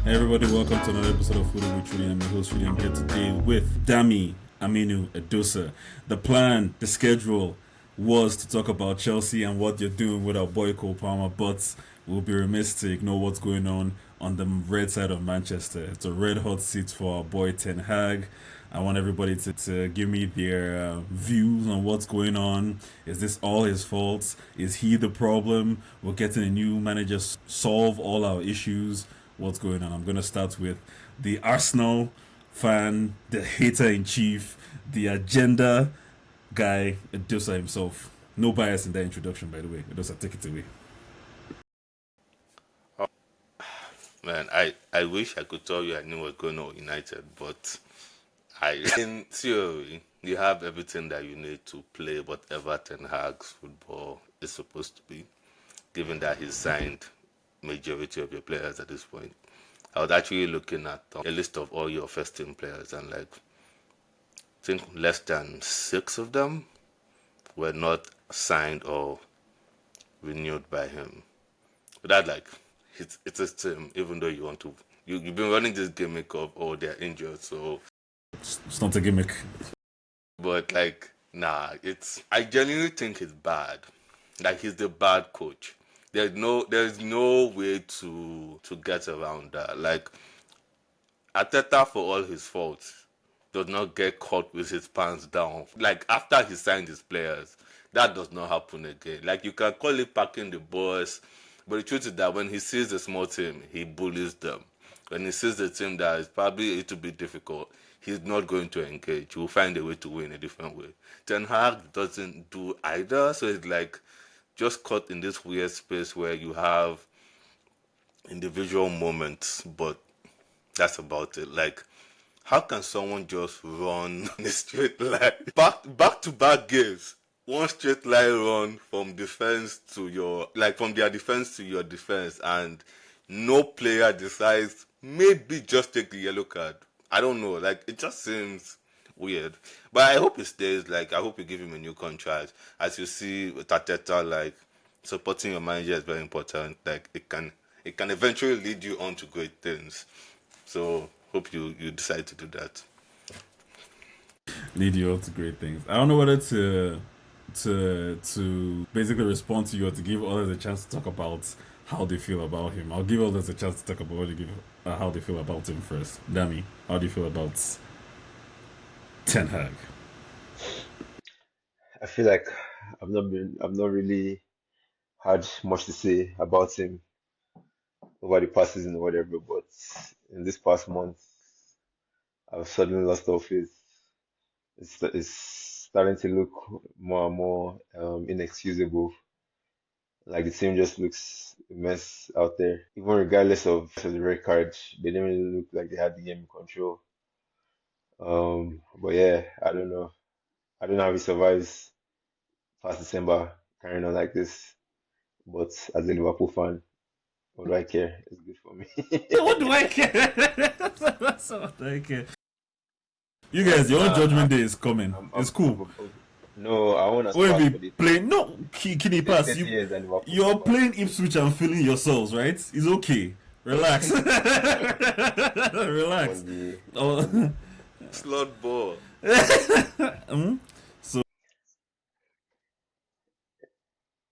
Hey everybody, welcome to another episode of Football with Trudy. I'm your host Trudy. I'm here today with Dami Aminu Edosa. The plan, the schedule was to talk about Chelsea and what you're doing with our boy Cole Palmer, but we'll be remiss to ignore what's going on the red side of Manchester. It's a red hot seat for our boy Ten Hag. I want everybody to give me their views on what's going on. Is this all his fault? Is he the problem? We're getting a new manager solve all our issues. What's going on? I'm going to start with the Arsenal fan, the hater in chief, the agenda guy, Edosa himself. No bias in that introduction, by the way. Edosa, take it away. Man, I wish I could tell you I knew what was going on with United, but in theory, you have everything that you need to play whatever Ten Hag's football is supposed to be, given that he's signed majority of your players at this point. I was actually looking at a list of all your first team players, and like, I think less than six of them were not signed or renewed by him. But that like it's a team, even though you want to you've been running this gimmick of oh they're injured, so It's not a gimmick. but like nah, it's I genuinely think it's bad. Like he's the bad coach. There's no way to get around that. Like Ateta, for all his faults, does not get caught with his pants down. Like after he signed his players, that does not happen again. Like you can call it packing the boys, but the truth is that when he sees a small team, he bullies them. When he sees a team that is probably a little bit difficult, he's not going to engage. He will find a way to win a different way. Ten Hag doesn't do either, so it's like just caught in this weird space where you have individual moments, but that's about it. Like, how can someone just run in a straight line? Back to back games. One straight line run from defense to your from their defense to your defense, and no player decides maybe just take the yellow card. I don't know. Like it just seems weird. But I hope he stays. Like I hope you give him a new contract. As you see with Arteta, like supporting your manager is very important. Like it can eventually lead you on to great things. So hope you decide to do that. Lead you up to great things. I don't know whether to basically respond to you or to give others a chance to talk about how they feel about him. I'll give others a chance to talk about how they feel about him first. Dami, how do you feel about Ten Hag? I feel like I've not really had much to say about him over the past season or whatever, but in this past month, I've suddenly lost all faith. It's starting to look more and more inexcusable. Like the team just looks a mess out there. Even regardless of the red card, they didn't really look like they had the game in control. But yeah, I don't know. I don't know how he survives past December carrying on like this. But as a Liverpool fan, what do I care? It's good for me. What do I care? That's what I care. You guys, your own Nah, judgment day is coming. It's cool. no, I want us to When pass we for the play, no, Kidney Pass, 30 years and Liverpool you're fan. playing Ipswich and feeling yourselves, right? It's okay. Relax. Relax. One day. Oh, Slot ball. so,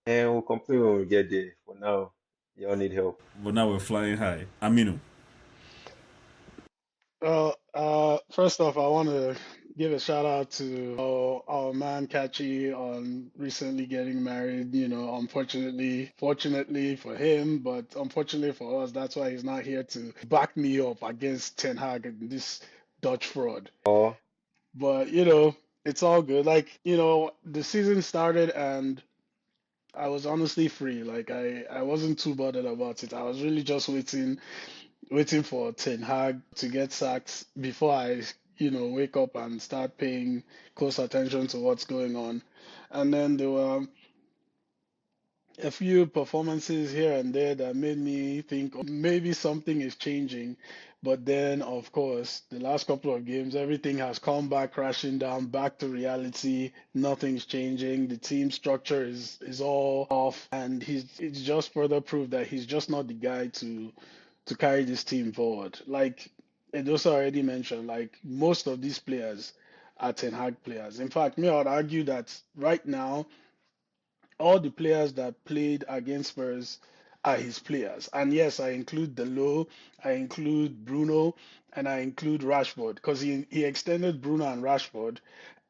And we'll complain when we get there. For now, you all need help. but now we're flying high. Aminu. First off, I want to give a shout out to our man Kachi on recently getting married. Fortunately for him, but unfortunately for us, that's why he's not here to back me up against Ten Hag and this Dutch fraud. Or But it's all good. Like, the season started and I was honestly free. Like I wasn't too bothered about it. I was really just waiting for Ten Hag to get sacked before I, wake up and start paying close attention to what's going on. And then there were a few performances here and there that made me think maybe something is changing. But then, of course, the last couple of games, everything has come back crashing down, back to reality. Nothing's changing. The team structure is all off, and it's just further proof that he's just not the guy to carry this team forward. Like Edosa already mentioned, like most of these players are Ten Hag players. In fact, me, I would argue that right now, all the players that played against Spurs are his players. And yes, I include Delo, I include Bruno, and I include Rashford because he extended Bruno and Rashford,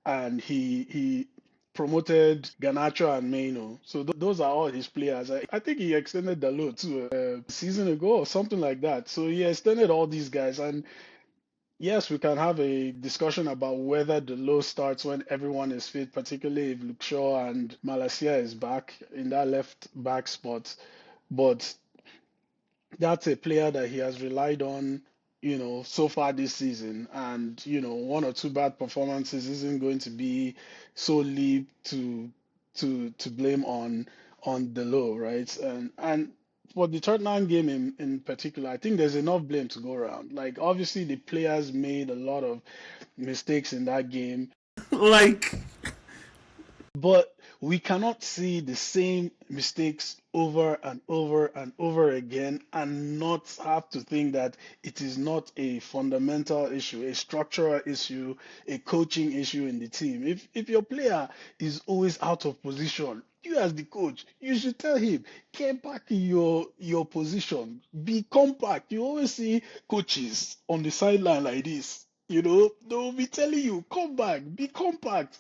and he promoted Ganacho and Maino. So those are all his players. I think he extended Dalo too a season ago or something like that. So he extended all these guys. And yes, we can have a discussion about whether the low starts when everyone is fit, particularly if Luke Shaw and Malacia is back in that left back spot. But that's a player that he has relied on, so far this season. And, one or two bad performances isn't going to be solely to blame on the low, right? And for the Tottenham game in particular, I think there's enough blame to go around. Like obviously the players made a lot of mistakes in that game, Like, but we cannot see the same mistakes over and over and over again and not have to think that it is not a fundamental issue, a structural issue, a coaching issue in the team. If your player is always out of position, you as the coach, you should tell him, get back in your position, be compact. You always see coaches on the sideline like this. They'll be telling you, come back, be compact.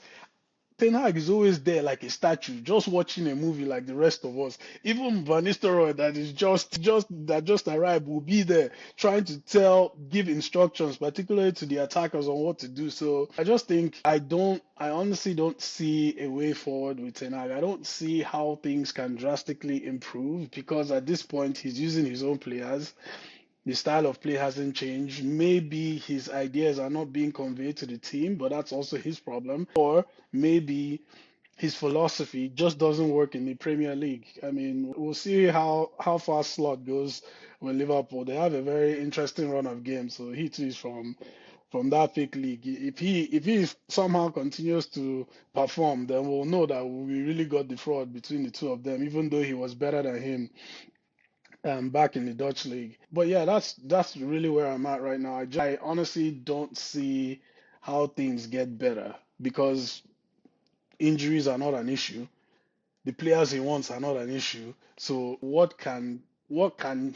Ten Hag is always there like a statue, just watching a movie like the rest of us. Even Van Nistelrooy, that is just arrived, will be there trying to give instructions, particularly to the attackers on what to do. So I just think I honestly don't see a way forward with Ten Hag. I don't see how things can drastically improve because at this point he's using his own players. The style of play hasn't changed. Maybe his ideas are not being conveyed to the team, but that's also his problem. Or maybe his philosophy just doesn't work in the Premier League. I mean, we'll see how far Slot goes with Liverpool. They have a very interesting run of games, so he too is from that fake league. If he somehow continues to perform, then we'll know that we really got the fraud between the two of them, even though he was better than him back in the Dutch league. But yeah, that's really where I'm at right now. I honestly don't see how things get better because injuries are not an issue. The players he wants are not an issue. So what can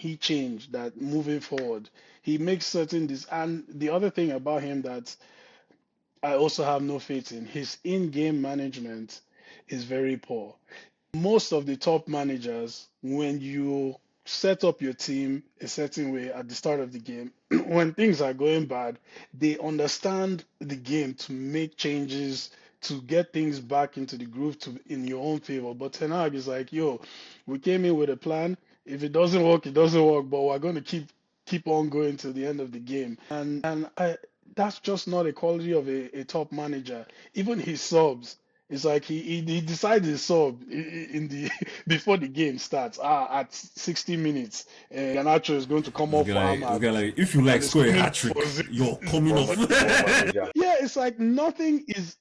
he change that moving forward? He makes certain this, and the other thing about him that I also have no faith in, his in-game management is very poor. Most of the top managers, when you set up your team a certain way at the start of the game, when things are going bad, they understand the game to make changes to get things back into the groove in your own favor. But Ten Hag is like, yo, we came in with a plan. If it doesn't work, it doesn't work. But we're going to keep on going to the end of the game. And that's just not a quality of a top manager. Even his subs. It's like he decides his sub in the before the game starts. At 60 minutes, Garnacho is going to come this off for guy, this Ahmad guy, like, if you like and is score a coming hat off trick, for Zin- you're coming off. Manager. Yeah, it's like nothing is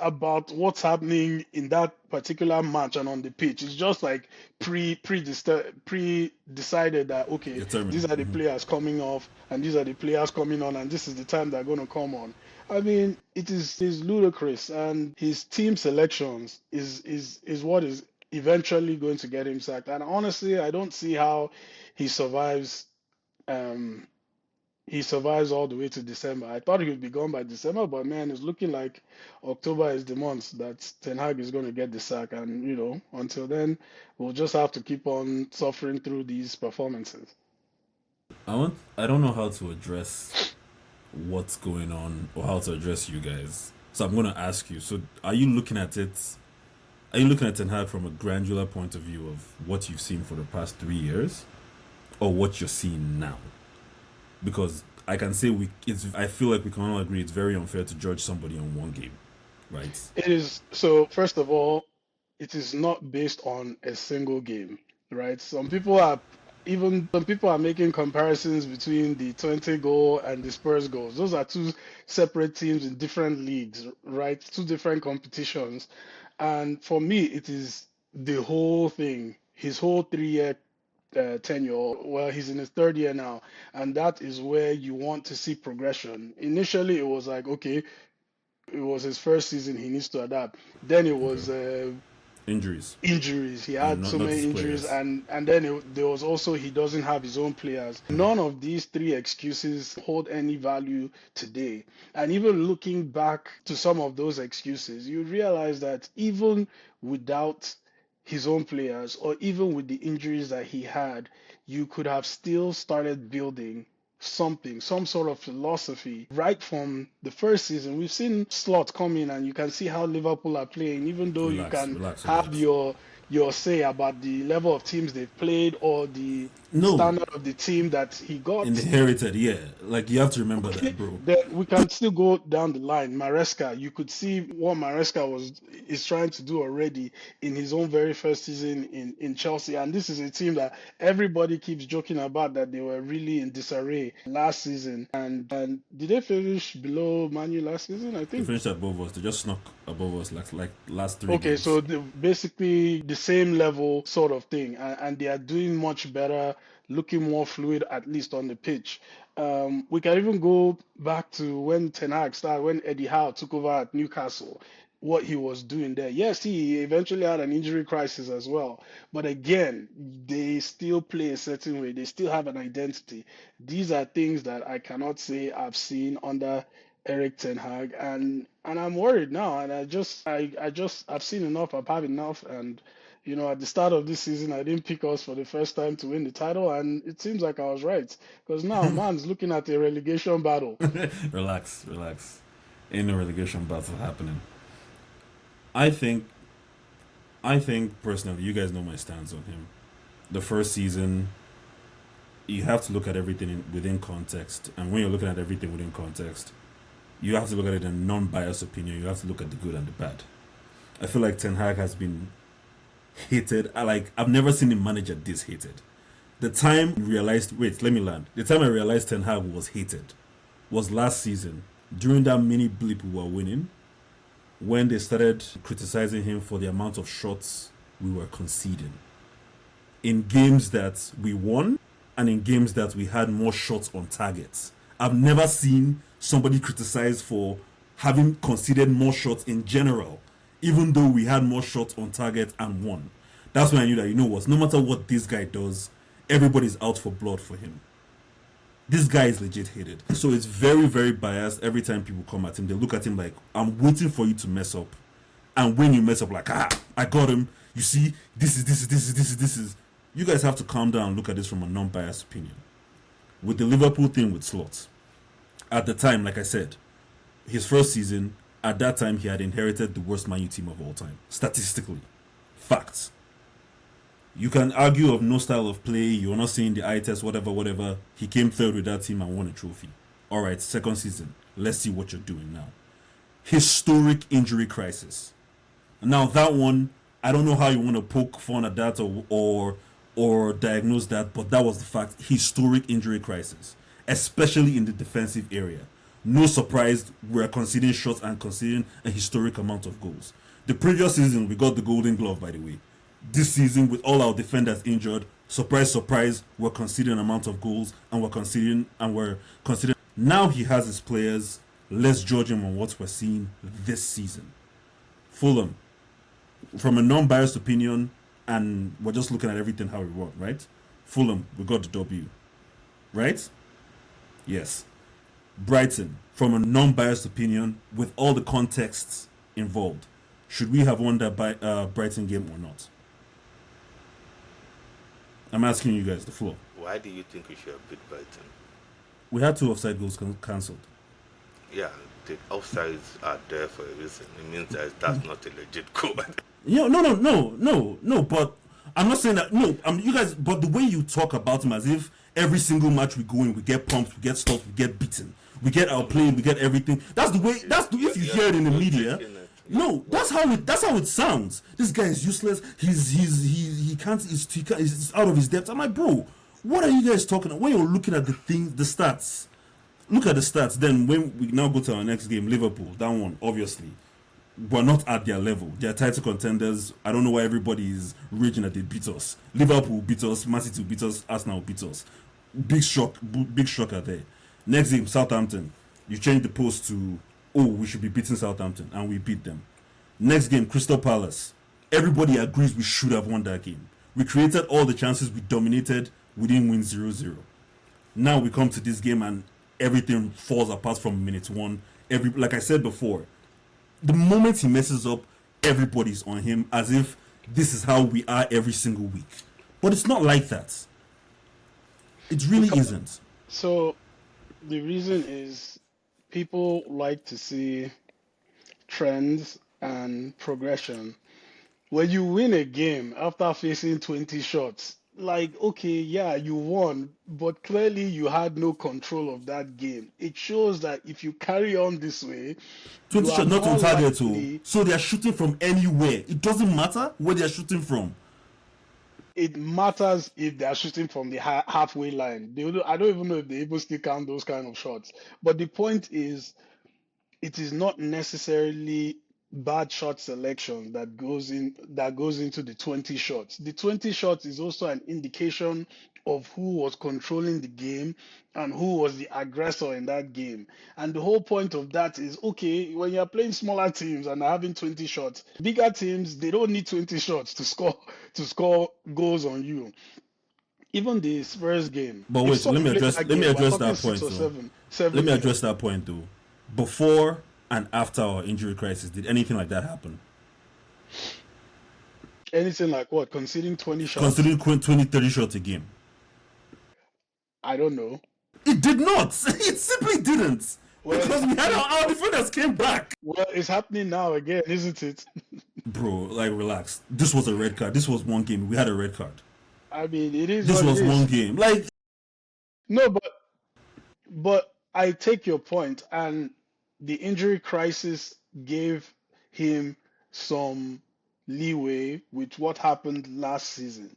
about what's happening in that particular match and on the pitch. It's just like pre-decided that okay, these Determined. are the players coming off and these are the players coming on and this is the time they're going to come on. I mean, is ludicrous, and his team selections is what is eventually going to get him sacked. And honestly, I don't see how he survives. Um, he survives all the way to December. I thought he would be gone by December, but man, it's looking like October is the month that Ten Hag is going to get the sack. And until then, we'll just have to keep on suffering through these performances. I don't know how to address what's going on or how to address you guys. So I'm gonna ask you. So are you looking at it? Are you looking at Ten Hag from a granular point of view of what you've seen for the past 3 years, or what you're seeing now? Because I can say I feel like we can all agree it's very unfair to judge somebody on one game, right? It is. So first of all, it is not based on a single game, right? Some people are making comparisons between the 20 goal and the Spurs goals. Those are two separate teams in different leagues, right? Two different competitions. And for me, it is the whole thing, his whole 3-year tenure. Well, he's in his third year now, and that is where you want to see progression. Initially, it was like, okay, it was his first season, he needs to adapt. Then it Okay. was Injuries. injuries. He And had not so not many his injuries, players. and then there was also he doesn't have his own players. None of these three excuses hold any value today. And even looking back to some of those excuses, you realize that even without his own players, or even with the injuries that he had, you could have still started building something, some sort of philosophy right from the first season. We've seen Slot come in, and you can see how Liverpool are playing, even though you Relax, can relax, have relax. your say about the level of teams they've played or the No, standard of the team that he got. inherited, yeah. Like you have to remember that, Okay, bro. then we can still go down the line. Maresca, you could see what Maresca is trying to do already in his own very first season in Chelsea. And this is a team that everybody keeps joking about that they were really in disarray last season. And did they finish below Man U last season? I They think. finished above us. They just snuck above us like last three Okay, so games. basically the same level sort of thing, and they are doing much better, looking more fluid, at least on the pitch. We can even go back to when Ten Hag started, when Eddie Howe took over at Newcastle, what he was doing there. Yes, he eventually had an injury crisis as well, but again, they still play a certain way. They still have an identity. These are things that I cannot say I've seen under Eric Ten Hag, and I'm worried now. And I've seen enough. I've had enough. And at the start of this season, I didn't pick us for the first time to win the title, and it seems like I was right because now man's looking at a relegation battle. Relax, relax. Ain't no relegation battle happening. I think I think personally, you guys know my stance on him. The first season, you have to look at everything within context, and when you're looking at everything within context, you have to look at it in a non-biased opinion. You have to look at the good and the bad. I feel like Ten Hag has been hated. I've never seen a manager this hated. The time I realized, wait, let me land. The time I realized Ten Hag was hated was last season during that mini blip we were winning, when they started criticizing him for the amount of shots we were conceding in games that we won and in games that we had more shots on targets. I've never seen somebody criticized for having conceded more shots in general, even though we had more shots on target and won. That's when I knew that, no matter what this guy does, everybody's out for blood for him. This guy is legit hated. So it's very, very biased. Every time people come at him, they look at him like, I'm waiting for you to mess up. And when you mess up, like, I got him. You see, this is. You guys have to calm down and look at this from a non-biased opinion. With the Liverpool thing with Slot, at the time, like I said, his first season, at that time, he had inherited the worst Man U team of all time. Statistically. Facts. You can argue of no style of play, you're not seeing the eye test, whatever. He came third with that team and won a trophy. Alright, second season. Let's see what you're doing now. Historic injury crisis. Now that one, I don't know how you want to poke fun at that or diagnose that, but that was the fact. Historic injury crisis. Especially in the defensive area. No surprise, we're conceding shots and conceding a historic amount of goals. The previous season, we got the Golden Glove, by the way. This season, with all our defenders injured, surprise, we're conceding an amount of goals, and we're conceding. Now he has his players. Let's judge him on what we're seeing this season. Fulham, from a non-biased opinion, and we're just looking at everything how we want, right? Fulham, we got the W, right? Yes. Brighton, from a non-biased opinion, with all the contexts involved, should we have won that Brighton game or not? I'm asking you guys the floor. Why do you think we should have beat Brighton? We had 2 offside goals cancelled. Yeah, the offsides are there for a reason. It means that that's not a legit goal. No. But I'm not saying that. No, you guys. But the way you talk about him as if every single match we go in, we get pumped, we get stopped, we get beaten, we get outplayed, we get everything. That's the way. If you hear it in the media. No, that's how it sounds. This guy is useless. He can't. He's out of his depth. I'm like, bro, what are you guys talking about? When you're looking at the stats, look at the stats. Then when we now go to our next game, Liverpool, that one obviously we're not at their level. They're title contenders. I don't know why everybody is raging that they beat us. Liverpool beat us, Man City beat us, Arsenal beat us. Big shocker there. Next game, Southampton. You change the post to, oh, we should be beating Southampton, and we beat them. Next game, Crystal Palace. Everybody agrees we should have won that game. We created all the chances, we dominated, we didn't win 0-0. Now we come to this game and everything falls apart from minute one. Like I said before, the moment he messes up, everybody's on him as if this is how we are every single week. But it's not like that. It really isn't. So the reason is people like to see trends and progression. When you win a game after facing 20 shots, like, okay, yeah, you won, but clearly you had no control of that game. It shows that if you carry on this way, 20 you are shots not more on target, likely. so they are shooting from anywhere. It doesn't matter where they are shooting from. It matters if they are shooting from the halfway line. I don't even know if they even still count those kind of shots. But the point is, it is not necessarily bad shot selection that goes into the 20 shots. The 20 shots is also an indication of who was controlling the game and who was the aggressor in that game. And the whole point of that is, okay, when you're playing smaller teams and are having 20 shots, bigger teams, they don't need 20 shots to score goals on you. Even the Spurs game. But If wait, Son let me played address game, we're talking that 6 point or though. 7 Let me minutes. address that point though. Before and after our injury crisis, did anything like that happen? Anything like what? Conceding 20 shots? Considering 20, 30 shots a game. I don't know. It did not. It simply didn't. Well, Because we had our defenders came back. Well, it's happening now again, isn't it? Bro, like relax. This was a red card. This was one game. We had a red card. I mean, it is This what was it is. one game. Like, No, but I take your point, and the injury crisis gave him some leeway with what happened last season.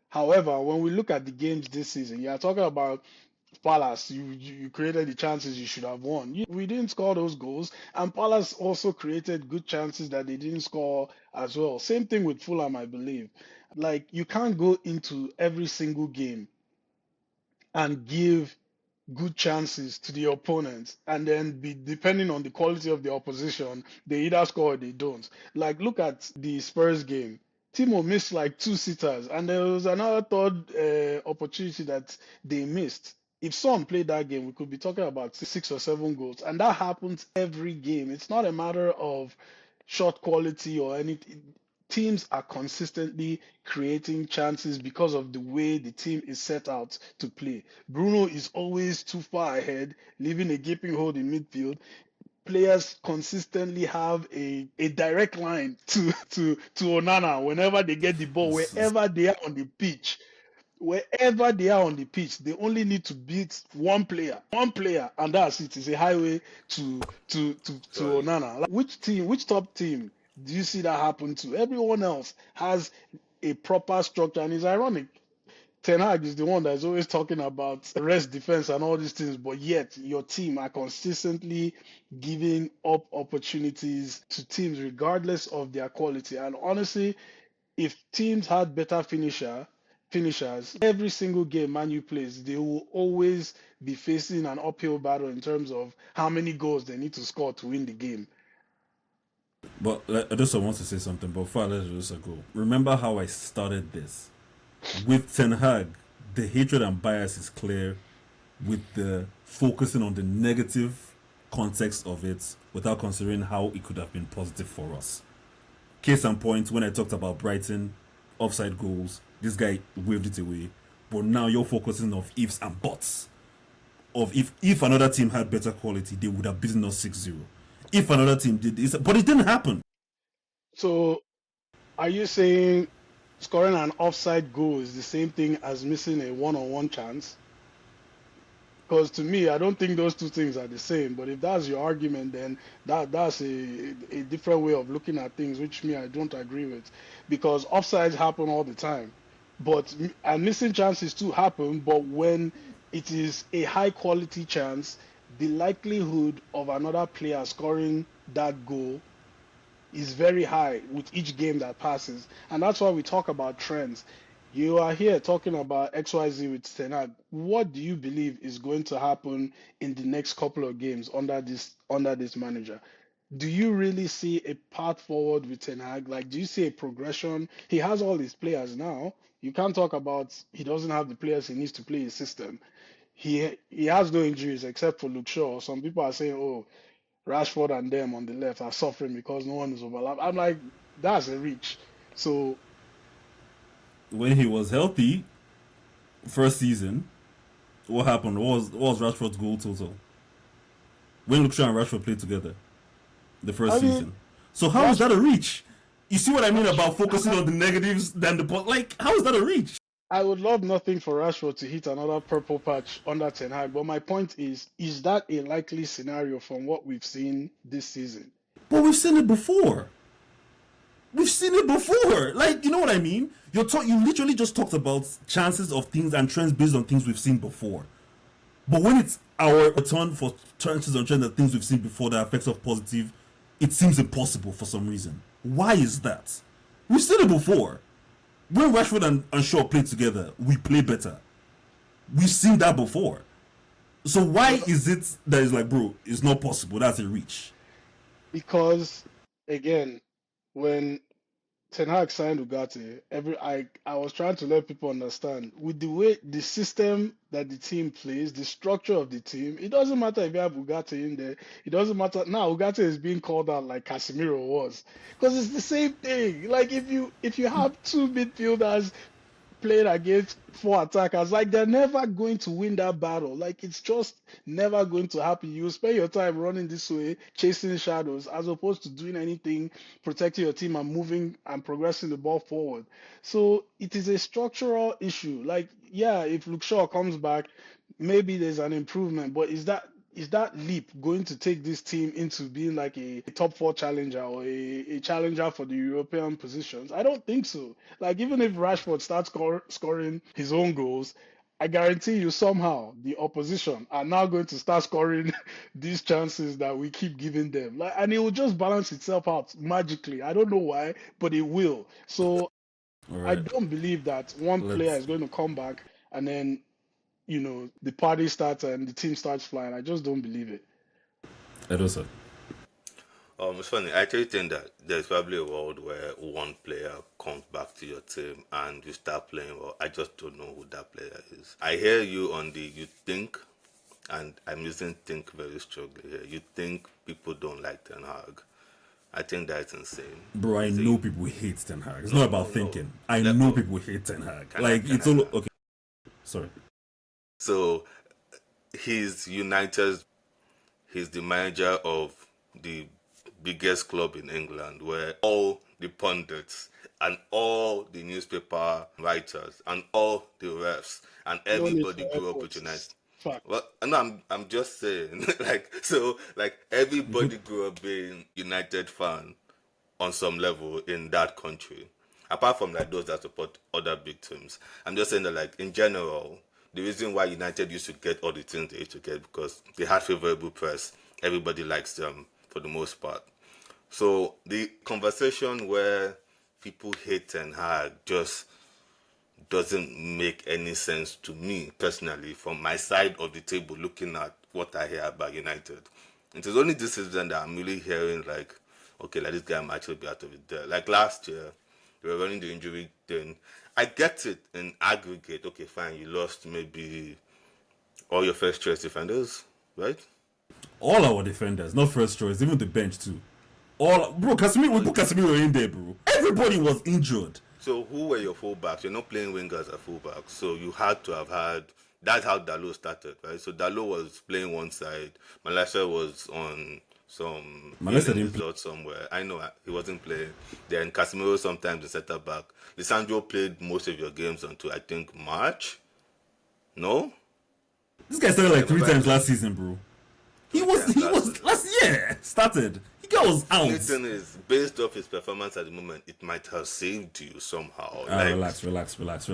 However, when we look at the games this season, you are talking about Palace. You created the chances you should have won. We didn't score those goals, and Palace also created good chances that they didn't score as well. Same thing with Fulham, I believe. Like, you can't go into every single game and give good chances to the opponent and then be depending on the quality of the opposition, they either score or they don't. Like, look at the Spurs game. Timo missed like 2 sitters, and there was another third opportunity that they missed. If Son played that game, we could be talking about 6 or 7 goals, and that happens every game. It's not a matter of shot quality or anything. Teams are consistently creating chances because of the way the team is set out to play. Bruno is always too far ahead, leaving a gaping hole in midfield. Players consistently have a direct line to Onana whenever they get the ball, wherever they are on the pitch. Wherever they are on the pitch, they only need to beat one player, and that's it. It's a highway to Onana. Like, which top team do you see that happen to? Everyone else has a proper structure, and it's ironic. Ten Hag is the one that's always talking about rest defense and all these things, but yet your team are consistently giving up opportunities to teams regardless of their quality. And honestly, if teams had better finishers, every single game Man U plays, they will always be facing an uphill battle in terms of how many goals they need to score to win the game. but Adosa wants to say something, but before I let Adosa go, remember how I started this? With Ten Hag, the hatred and bias is clear with the focusing on the negative context of it without considering how it could have been positive for us. Case in point, when I talked about Brighton, offside goals, this guy waved it away. But now you're focusing on ifs and buts. Of if another team had better quality, they would have beaten us 6-0. If another team did this, but it didn't happen. So, are you saying scoring an offside goal is the same thing as missing a one-on-one chance? Because to me, I don't think those two things are the same. But if that's your argument, then that's a different way of looking at things, which I don't agree with. Because offsides happen all the time. And missing chances too happen, but when it is a high-quality chance, the likelihood of another player scoring that goal is very high with each game that passes. And that's why we talk about trends. You are here talking about XYZ with Ten Hag. What do you believe is going to happen in the next couple of games under this manager? Do you really see a path forward with Ten Hag? Like, do you see a progression? He has all his players now. You can't talk about he doesn't have the players he needs to play his system. He has no injuries except for Luke Shaw. Some people are saying, oh, Rashford and them on the left are suffering because no one is overlapped. I'm like, that's a reach. So When he was healthy, first season, what happened? What was Rashford's goal total? When Luke Shaw and Rashford played together, the first I mean, season. So how is Rash, that a reach? You see what I mean about focusing on the negatives than the like? How is that a reach? I would love nothing for Rashford to hit another purple patch under Ten Hag, but my point is that a likely scenario from what we've seen this season? But we've seen it before. We've seen it before. Like, you know what I mean? You literally just talked about chances of things and trends based on things we've seen before. But when it's our turn for chances on trends and things we've seen before that affects us positive, it seems impossible for some reason. Why is that? We've seen it before. When Rashford and Shaw play together, we play better. We've seen that before. So why is it that it's like, bro, it's not possible? That's a reach. Because again, when Ten Hag signed Ugarte, I was trying to let people understand with the way the system that the team plays, the structure of the team, it doesn't matter if you have Ugarte in there. It doesn't matter now. Ugarte is being called out like Casemiro was because it's the same thing. Like if you have two midfielders playing against four attackers, like they're never going to win that battle. Like it's just never going to happen. You spend your time running this way, chasing shadows, as opposed to doing anything, protecting your team and moving and progressing the ball forward. So it is a structural issue. Like, yeah, if Luke Shaw comes back, maybe there's an improvement, but is that leap going to take this team into being like a top four challenger or a challenger for the European positions? I don't think so. Like, even if Rashford starts scoring his own goals, I guarantee you somehow the opposition are now going to start scoring these chances that we keep giving them. Like, and it will just balance itself out magically. I don't know why, but it will. So All I right. don't believe that one player Let's is going to come back and then the party starts and the team starts flying. I just don't believe it. Edosa. It's funny. I actually think that there's probably a world where one player comes back to your team and you start playing well. I just don't know who that player is. I hear you on the you think, and I'm using think very strongly here. You think people don't like Ten Hag. I think that's insane. Bro, I He's know a, people hate Ten Hag. It's no, not no, about no. thinking. I Let know go. people hate Ten Hag. Can I? Like, Can it's I all now? okay. Sorry. So he's United's. He's the manager of the biggest club in England, where all the pundits and all the newspaper writers and all the refs and No need everybody for grew up with efforts. United. It's fact. Well, no, I'm just saying, like everybody grew up being United fan on some level in that country. Apart from like those that support other big teams, I'm just saying that like in general, the reason why United used to get all the things they used to get because they had favorable press. Everybody likes them for the most part. So the conversation where people hate Ten Hag just doesn't make any sense to me personally from my side of the table looking at what I hear about United. It is only this season that I'm really hearing like, okay, like this guy might actually be out of it there. Like last year, they were running the injury thing. I get it in aggregate. Okay, fine, you lost maybe all your first choice defenders, right? All our defenders, not first choice, even the bench too. Bro, Casemiro, we put Casemiro in there, bro. Everybody was injured. So who were your fullbacks? You're not playing wingers as fullbacks, so you had to have had. That's how Dalot started, right? So Dalot was playing one side. Malaysia was on some Malaysia healing didn't play. resort somewhere. I know he wasn't playing. Then Casemiro sometimes the centre back. Lisandro played most of your games until I think March. No, This guy started I like three remember times last season, bro. He was times he last was season. last year started. He was The only out. thing is, based off his performance at the moment, it might have saved you somehow. Like Relax.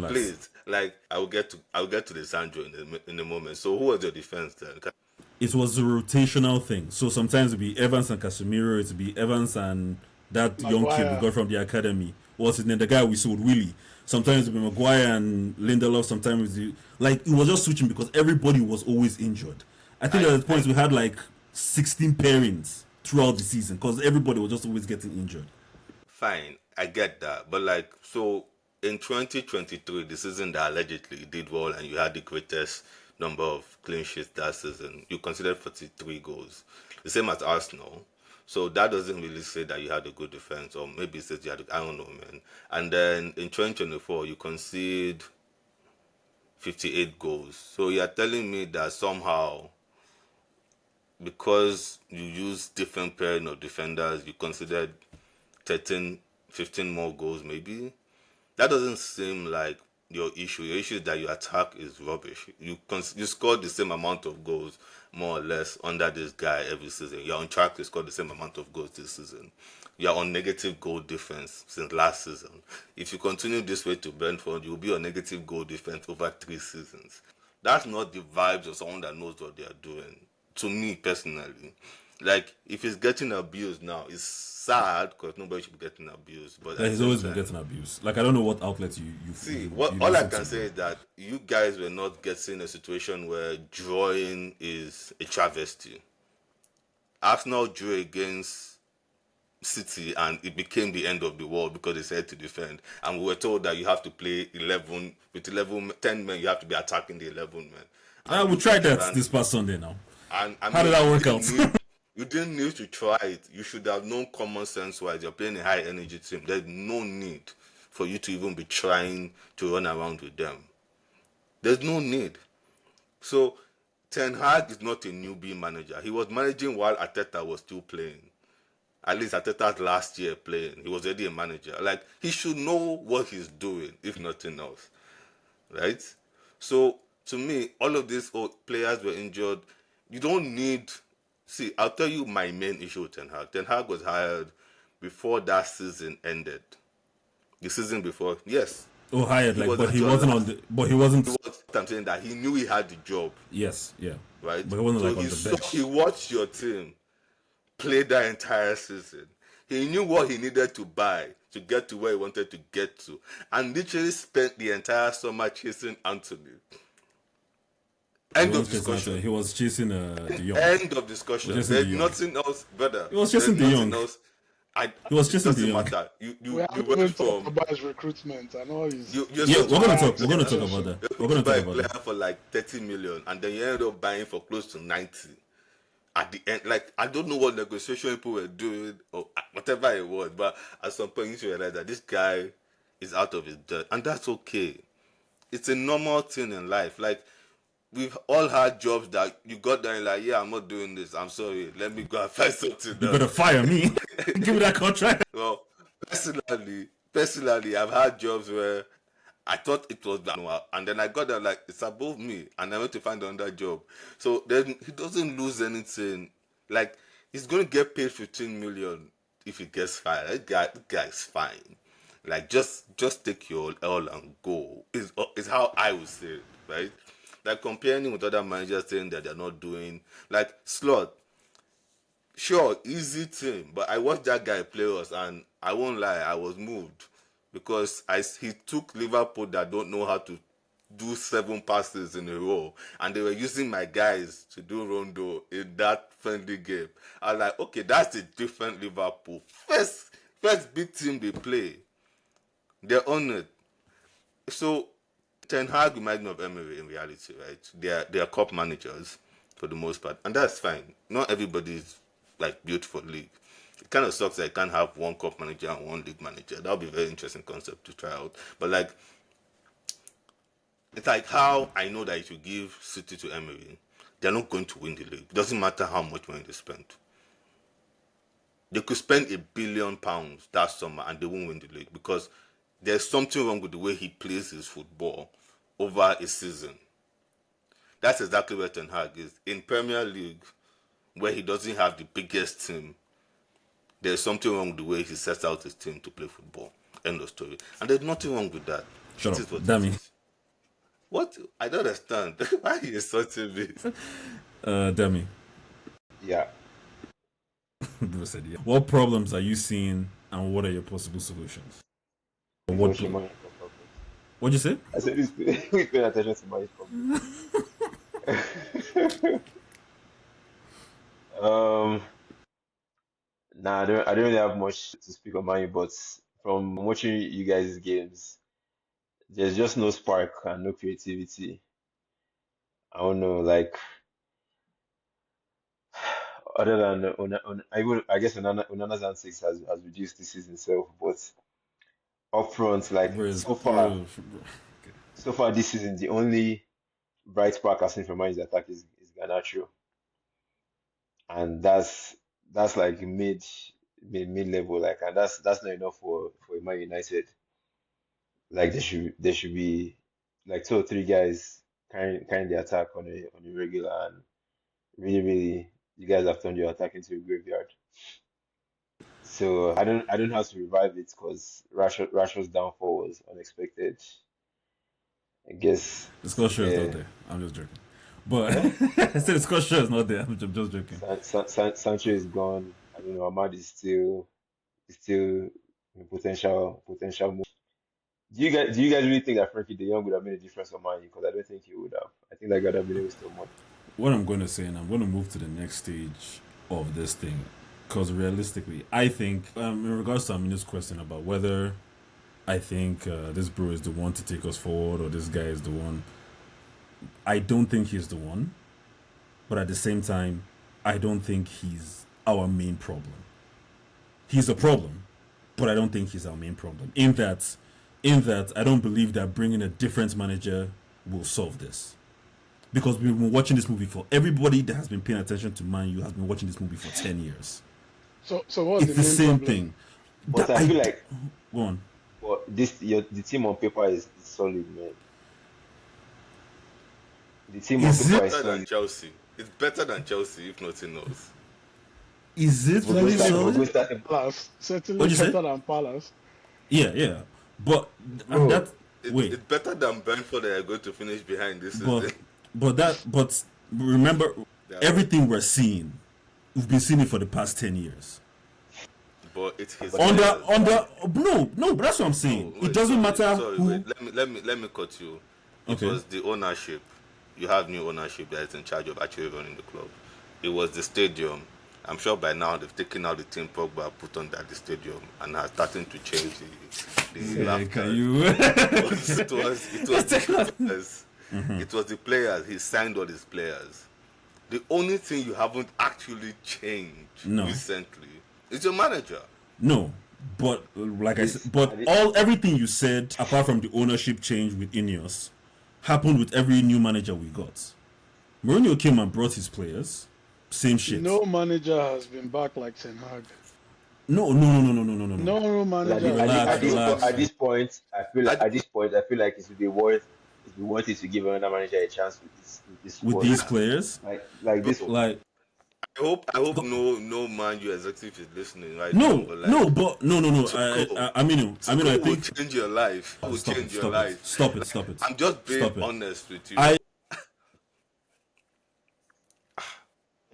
please, like I'll get to the Sandro in a moment. So who was your defense then? It was a rotational thing. So sometimes it'd be Evans and Casemiro, it'd be Evans and that young kid we Maguire. got from the academy. What's his name? The guy we sold, Willie. Sometimes it would be Maguire and Lindelof. Sometimes it was just switching because everybody was always injured. I think at the points we had like 16 pairings throughout the season because everybody was just always getting injured. Fine, I get that, but like, so in 2023, the season that allegedly did well, and you had the greatest number of clean sheets that season, you considered 43 goals, the same as Arsenal. So that doesn't really say that you had a good defense, or maybe it says you had, I don't know, man. And then in 2024, you concede 58 goals. So you're telling me that somehow, because you use different pairing of defenders, you considered 13, 15 more goals maybe? That doesn't seem like your issue. Your issue is that your attack is rubbish. You scored the same amount of goals more or less under this guy every season. You're on track to score the same amount of goals this season. You're on negative goal difference since last season. If you continue this way to Brentford, you'll be on negative goal difference over 3 seasons. That's not the vibes of someone that knows what they are doing. To me personally, like if he's getting abused now, it's sad because nobody should be getting abused. But He's always been getting abused. Like I don't know what outlets you see. you All I listen can to. say is that you guys were not getting a situation where drawing is a travesty. Arsenal drew against City and it became the end of the world because they said to defend, and we were told that you have to play 11 with 10 men. You have to be attacking the 11 men. We tried that And this past Sunday now. And I How mean, did that work out? You didn't need to try it. You should have known common sense wise. You're playing a high energy team. There's no need for you to even be trying to run around with them. There's no need. So Ten Hag is not a newbie manager. He was managing while Arteta was still playing. At least Arteta's last year playing. He was already a manager. Like, he should know what he's doing, if nothing else. Right? So to me, all of these players were injured. You don't need. See, I'll tell you my main issue with Ten Hag. Ten Hag was hired before that season ended. The season before, yes. Oh, hired, He like, was but he actually wasn't on last. the. But he wasn't. I'm saying that he knew he had the job, Yes, yeah. right? But he wasn't So like on the bench. he watched your team play that entire season. He knew what he needed to buy to get to where he wanted to get to, and literally spent the entire summer chasing Anthony. End of discussion. He was chasing De Jong. End of discussion. Chasing There's De Jong. nothing else, brother. He was chasing There's De nothing Jong. else. He was chasing De Doesn't Jong. matter. We You haven't went even talked from. about his recruitment. I know he's. You're Yeah, supposed we're gonna to talk. We're gonna talk about that. We're gonna buy talk a about player that. for like 30 million, and then you ended up buying for close to 90 at the end. Like, I don't know what negotiation people were doing or whatever it was, but at some point you should realize that this guy is out of his depth, and that's okay. It's a normal thing in life. Like, we've all had jobs that you got there and like, yeah, I'm not doing this. I'm sorry. Let me go and find something You else. better fire me. Give me that contract. Well, personally, I've had jobs where I thought it was that, and then I got there like it's above me, and I went to find another job. So then he doesn't lose anything. Like, he's going to get paid 15 million if he gets fired. That guy's fine. Like, just take your L and go. Is how I would say it, right? Like, comparing with other managers saying that they're not doing, like, Slot. Sure, easy team, but I watched that guy play us, and I won't lie, I was moved because he took Liverpool that don't know how to do 7 passes in a row, and they were using my guys to do rondo in that friendly game. I was like, okay, that's a different Liverpool. First big team they play, they're on it. So Ten Hag reminds me of Emery in reality, right? They are cup managers for the most part, and that's fine. Not everybody's like built for league. It kind of sucks that I can't have one cup manager and one league manager. That would be a very interesting concept to try out. But like, it's like how I know that if you give City to Emery, they're not going to win the league. It doesn't matter how much money they spend. They could spend £1 billion that summer and they won't win the league because there's something wrong with the way he plays his football over a season. That's exactly where Ten Hag is. In Premier League, where he doesn't have the biggest team, there's something wrong with the way he sets out his team to play football. End of story. And there's nothing wrong with that. Shut It up, is what it dummy. is. What? I don't understand. Why are you insulting me? Demi. Yeah. What problems are you seeing And what are your possible solutions? Or Before what? Shima income problems. What'd you say? I said this we pay attention to my problems. Um, nah, I don't really have much to speak on mine, but from watching you guys' games, there's just no spark and no creativity. I don't know, like other than I guess Onana's antics has reduced this season itself, but up front, like Bro, so far, bro. so far this season, the only bright spark I've seen from Man United attack is Garnacho, and that's like mid level, like, and that's not enough for Man United. Like there should be like two or three guys carrying the attack on a regular, and really you guys have turned your attack into a graveyard. So I don't have to revive it because Rashford's downfall was unexpected. I guess. The score is not Yeah. there. I'm just joking. But Eh? I said the score is not there. I'm just joking. Sancho is gone. I don't know. Ahmad is still in potential move. Do you guys really think that Frankie De Jong would have made a difference for Man U? Because I don't think he would have. I think that guy would have been able to still more. What I'm going to say, and I'm going to move to the next stage of this thing, because realistically, I think, in regards to Amina's question about whether I think this bro is the one to take us forward or this guy is the one, I don't think he's the one. But at the same time, I don't think he's our main problem. He's a problem, but I don't think he's our main problem. In that, I don't believe that bringing a different manager will solve this. Because we've been watching this movie for everybody that has been paying attention to Man U has been watching this movie for 10 years. So what's It's the the main same problem? thing. But That I feel like go on. the team on paper is solid, man. The team on Is paper it? is Better than solid. Chelsea. It's better than Chelsea, if nothing else. Is it We're really going to start. We're solid? going to start. Palace certainly What'd you say? better than Palace. Yeah. But Bro, and that It's wait, better than Brentford that are going to finish behind this season. but remember Yeah. everything we're seeing, we've been seeing it for the past 10 years. But it's his Under players. no, but that's what I'm saying. No, It wait, doesn't matter sorry, who. wait. Let me cut you. It Okay. was the ownership. You have new ownership that is in charge of actually running the club. It was the stadium. I'm sure by now they've taken out the team Pogba put on that the stadium and are starting to change the Yeah, laughter. can you? it was the players. It was the players. He signed all his players. The only thing you haven't actually changed No. recently is your manager. No, but like I This- said, but everything you said apart from the ownership change with Ineos happened with every new manager we got. Mourinho came and brought his players. Same shit. No manager has been back like Ten Hag. No. No manager. Like, has been Relax. at this point, I feel like it would be worth it to give another manager a chance with this With squad. these players, like this one. like I hope no Man U executive is listening right no, now. But like, no. I mean, Tuchel I will think change your life. Will change your life. Stop it. I'm just being Stop it. honest with you. I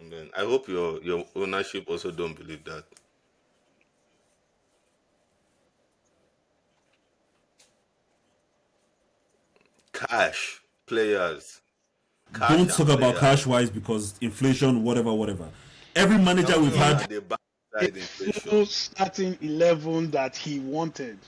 Man, I hope your ownership also don't believe that. Cash players. Cash don't and talk about players. cash wise because inflation, whatever. Every manager we've had, They backside full inflation. starting 11 that he wanted.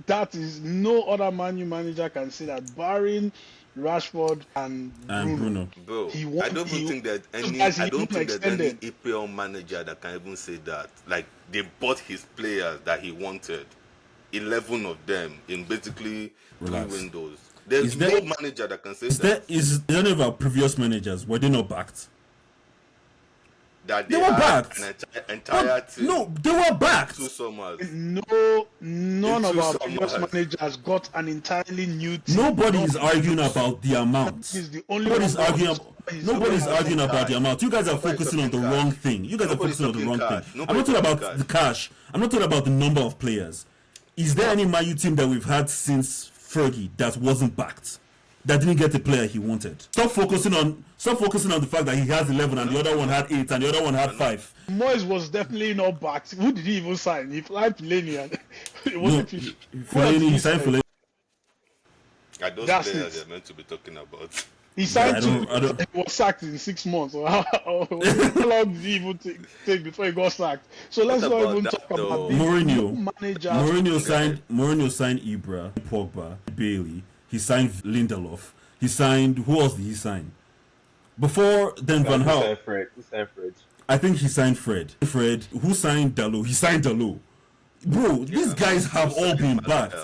That is no other Man U manager can say that, barring Rashford and Bruno. Bro, He I won- don't he- even think there's those any. guys he I don't even think there's any extended. EPL manager that can even say that. Like they bought his players that he wanted, 11 of them in basically Relax. 3 windows. There's Is there- no manager that can say Is that. any of our previous managers were they not backed? That They were had backed. an entire team. No, they were backed. 2 summers. None of Into our some previous months. managers got an entirely new team. Nobody is arguing about the amount. He's the only Nobody's one that arguing. was- he's Nobody's the only arguing one about the cash. amount. You guys are Nobody's focusing on the talking cash. wrong thing. You guys are Nobody's focusing on the talking wrong cash. thing. I'm Nobody's not talking talking about cash. the cash. I'm not talking about the number of players. Is there any Man U team that we've had since Fergie that wasn't backed? that didn't get the player he wanted. Stop focusing on the fact that he has 11 and the other one had 8 and the other one had 5. Moyes was definitely not backed. Who did he even sign? He signed Fellaini and it No, wasn't Fellaini, he signed Fellaini. Are those That's players it. you're meant to be talking about? He signed I two. don't- He was sacked in 6 months. Or how long did he even take before he got sacked? So let's What not about even that, talk about though? this. Mourinho. No manager. Mourinho signed Ibra, Pogba, Bailey. He signed Lindelof. He signed, who else did he sign? Before then, Van Who Gaal. signed Fred? Who signed Fred? I think he signed Fred. Fred, who signed Dalot? He signed Dalot. Bro, these guys have all been bad.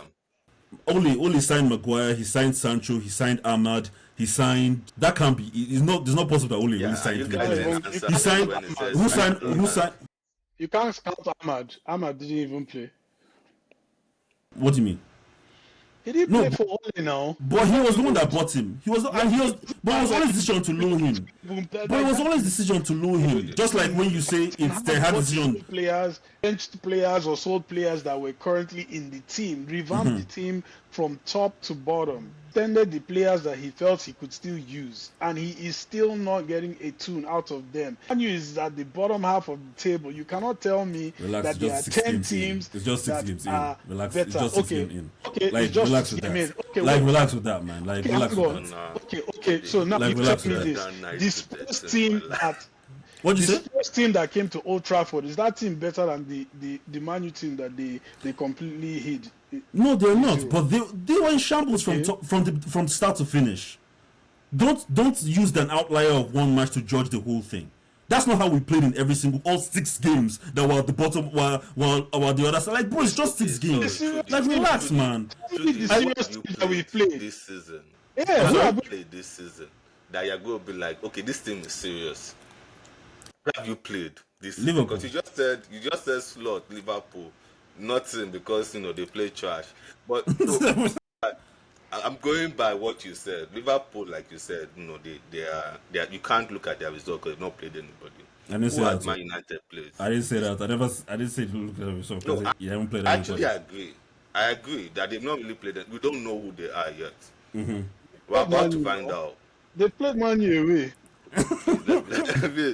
Ole signed Maguire. He signed Sancho. He signed Ahmad. He signed. That can't be. It's not possible that Ole Yeah, really signed you three guys players. didn't He answer He signed. when it says- Who signed? You can't count Ahmad. Ahmad didn't even play. What do you mean? He didn't No, play for Ole now. But he was the one that bought him. But it was always decision to loan him. But it was always decision to loan him. Just like when you say it's they had decision. Players, benched players or sold players that were currently in the team, revamped the team from top to bottom, extended the players that he felt he could still use, and he is still not getting a tune out of them. And you is at the bottom half of the table. You cannot tell me Relax, that it's there are just 6 10 games in. teams It's just 6 that games in. are Relax, better. it's just 6 Okay, games in. okay, Like it's just relax 6 with games that. in. Okay, Like wait. relax with that, man. Like Okay, relax hang with on. that. Okay. So now Like, you relax tell me with this: that. this first team that What'd you the say? first team that came to Old Trafford, is that team better than the Man U team that they completely hid? No, they're not. Zero. But they were in shambles Okay. from start to finish. Don't use an outlier of one match to judge the whole thing. That's not how we played in all 6 games that were at the bottom while the others are like, bro, it's just 6 games. Like, relax, man. Only the serious team that we played. this season. Yeah, Who who have have you we- played this season that you're going to be like, okay, this team is serious? Who have you played this season? Liverpool. Because you just said slot Liverpool, nothing because they play trash. But no, I'm going by what you said. Liverpool, like you said, they are you can't look at their result because they've not played anybody. I didn't say Who that. has Man United played? I didn't say that. I didn't say look at yourself. No, You haven't played Actually, anybody. I agree that they've not really played it. We don't know who they are yet. Mm-hmm. We're about to Man U, find out. They played Man U away.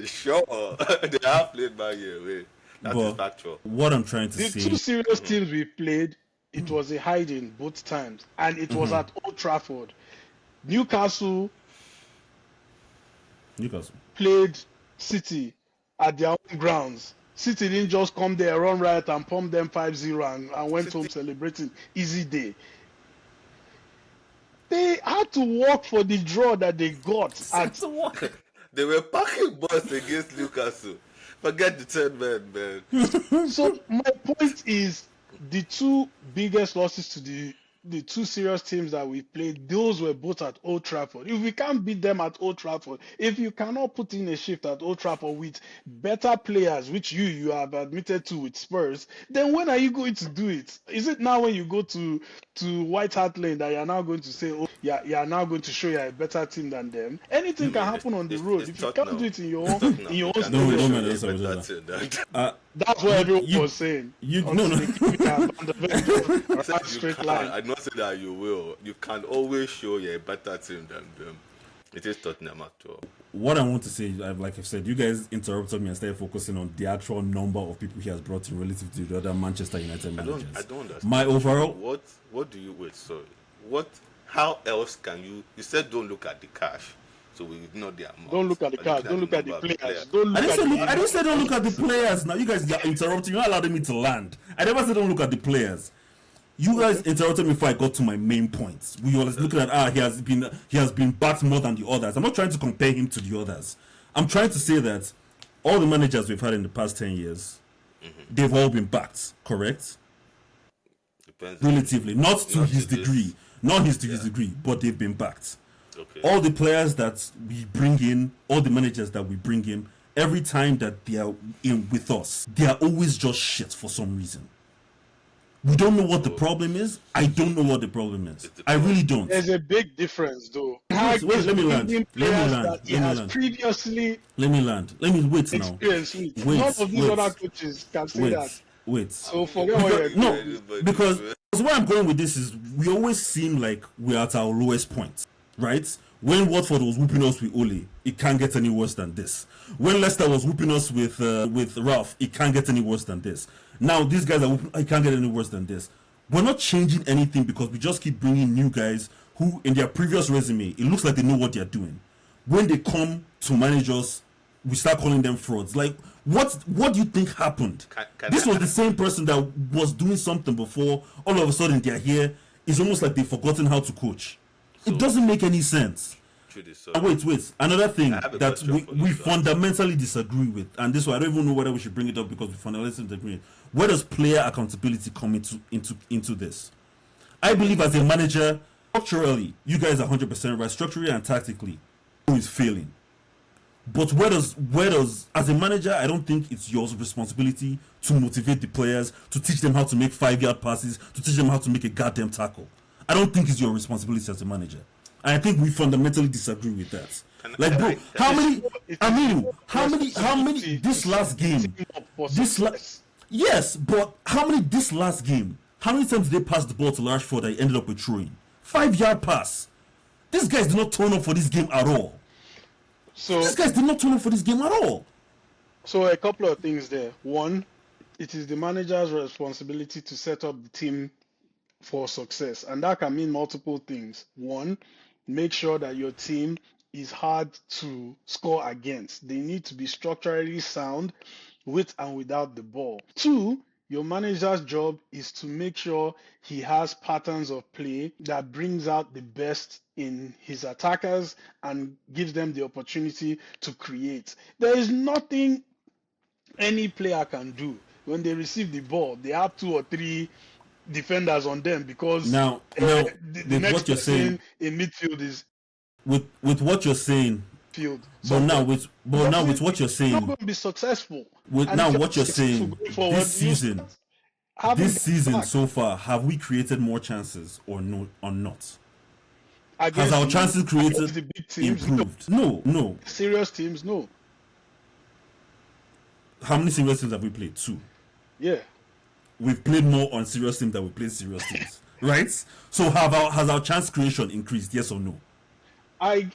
Sure, they have played Man U away. That is But factual. what I'm trying to The say, two serious teams we played, it was a hiding both times, and it was at Old Trafford. Newcastle Newcastle. played City at their own grounds. City didn't just come there, run riot, and pump them 5-0 and went home celebrating easy day. They had to work for the draw that they got. At, They were packing balls against Newcastle. Forget the 10 men, man. so my point is, the two biggest losses to the two serious teams that we played, those were both at Old Trafford. If we can't beat them at Old Trafford, if you cannot put in a shift at Old Trafford with better players, which you have admitted to with Spurs, then when are you going to do it? Is it now when you go to White Hart Lane that you're now going to say, oh, you're now going to show you're a better team than them? Anything can happen on the road. It's If you can't Tottenham. do it in your It's own Tottenham. in your You own cannot No, stadium, no, man, show that's a what better it team than- that's what everyone you- was saying. no, Honestly, keep it at Van der Ven, I just said a you straight can. line. I not say that you will. You can always show you're a better team than them. It is Tottenham after all. What I want to say, like I've said, you guys interrupted me and started focusing on the actual number of people he has brought in relative to the other Manchester United I managers. don't understand. My overall, What do you wait? Sorry. How else can you? You said don't look at the cash, so we ignore the amount. Don't look at the We're card. looking Don't look at the number of players. Don't look I didn't at say the look. I didn't say don't look at the players. Now you guys are interrupting. You're not allowing me to land. I never said don't look at the players. You guys interrupted me before I got to my main points. We were looking at he has been backed more than the others. I'm not trying to compare him to the others. I'm trying to say that all the managers we've had in the past 10 years, they've all been backed, correct? Depends. Relatively, not to Not his to this. degree, not his to his degree, but they've been backed. Okay. All the players that we bring in, all the managers that we bring in, every time that they are in with us, they are always just shit for some reason. We don't know what the problem is. I don't know what the problem is. I really don't. There's a big difference, though. Wait, let me land. Bringing Let me players land. that he Let me has land. previously Let me land. Let me wait now. experienced with. Wait, None of these wait. other coaches can say that. Wait. So forget what you're No, doing. because where I'm going with this is we always seem like we're at our lowest point. right? When Watford was whooping us with Ole, it can't get any worse than this. When Leicester was whooping us with Ralph, it can't get any worse than this. Now these guys are whooping, it can't get any worse than this. We're not changing anything because we just keep bringing new guys who, in their previous resume, it looks like they know what they're doing. When they come to manage us, we start calling them frauds. Like, what do you think happened? This was the same person that was doing something before. All of a sudden, they're here. It's almost like they've forgotten how to coach. It doesn't make any sense. Wait. Another thing that we fundamentally disagree with, and this one I don't even know whether we should bring it up because we fundamentally disagree. Where does player accountability come into this? I believe as a manager, structurally, you guys are 100% right. Structurally and tactically, who is failing? But where does as a manager, I don't think it's your responsibility to motivate the players, to teach them how to make 5-yard passes, to teach them how to make a goddamn tackle. I don't think it's your responsibility as a manager. And I think we fundamentally disagree with that. Like, bro, how many this last game? Yes, but how many this last game? How many times did they pass the ball to Rashford that he ended up with throwing? 5-yard pass. These guys did not turn up for this game at all. So these guys did not turn up for this game at all. So a couple of things there. One, it is the manager's responsibility to set up the team for success, and that can mean multiple things. One, make sure that your team is hard to score against. They need to be structurally sound with and without the ball. Two, your manager's job is to make sure he has patterns of play that brings out the best in his attackers and gives them the opportunity to create. There is nothing any player can do. When they receive the ball, they have 2 or 3 defenders on them because the next what you're saying in midfield is with what you're saying. Field. So now with what you're saying, not going to be successful. With now what you're saying, this season so far, have we created more chances or not? Has our chances created the big teams, improved? No. Serious teams, no. How many serious teams have we played? 2. Yeah. We've played more on serious teams than we played serious teams, right? So has our chance creation increased? Yes or no? I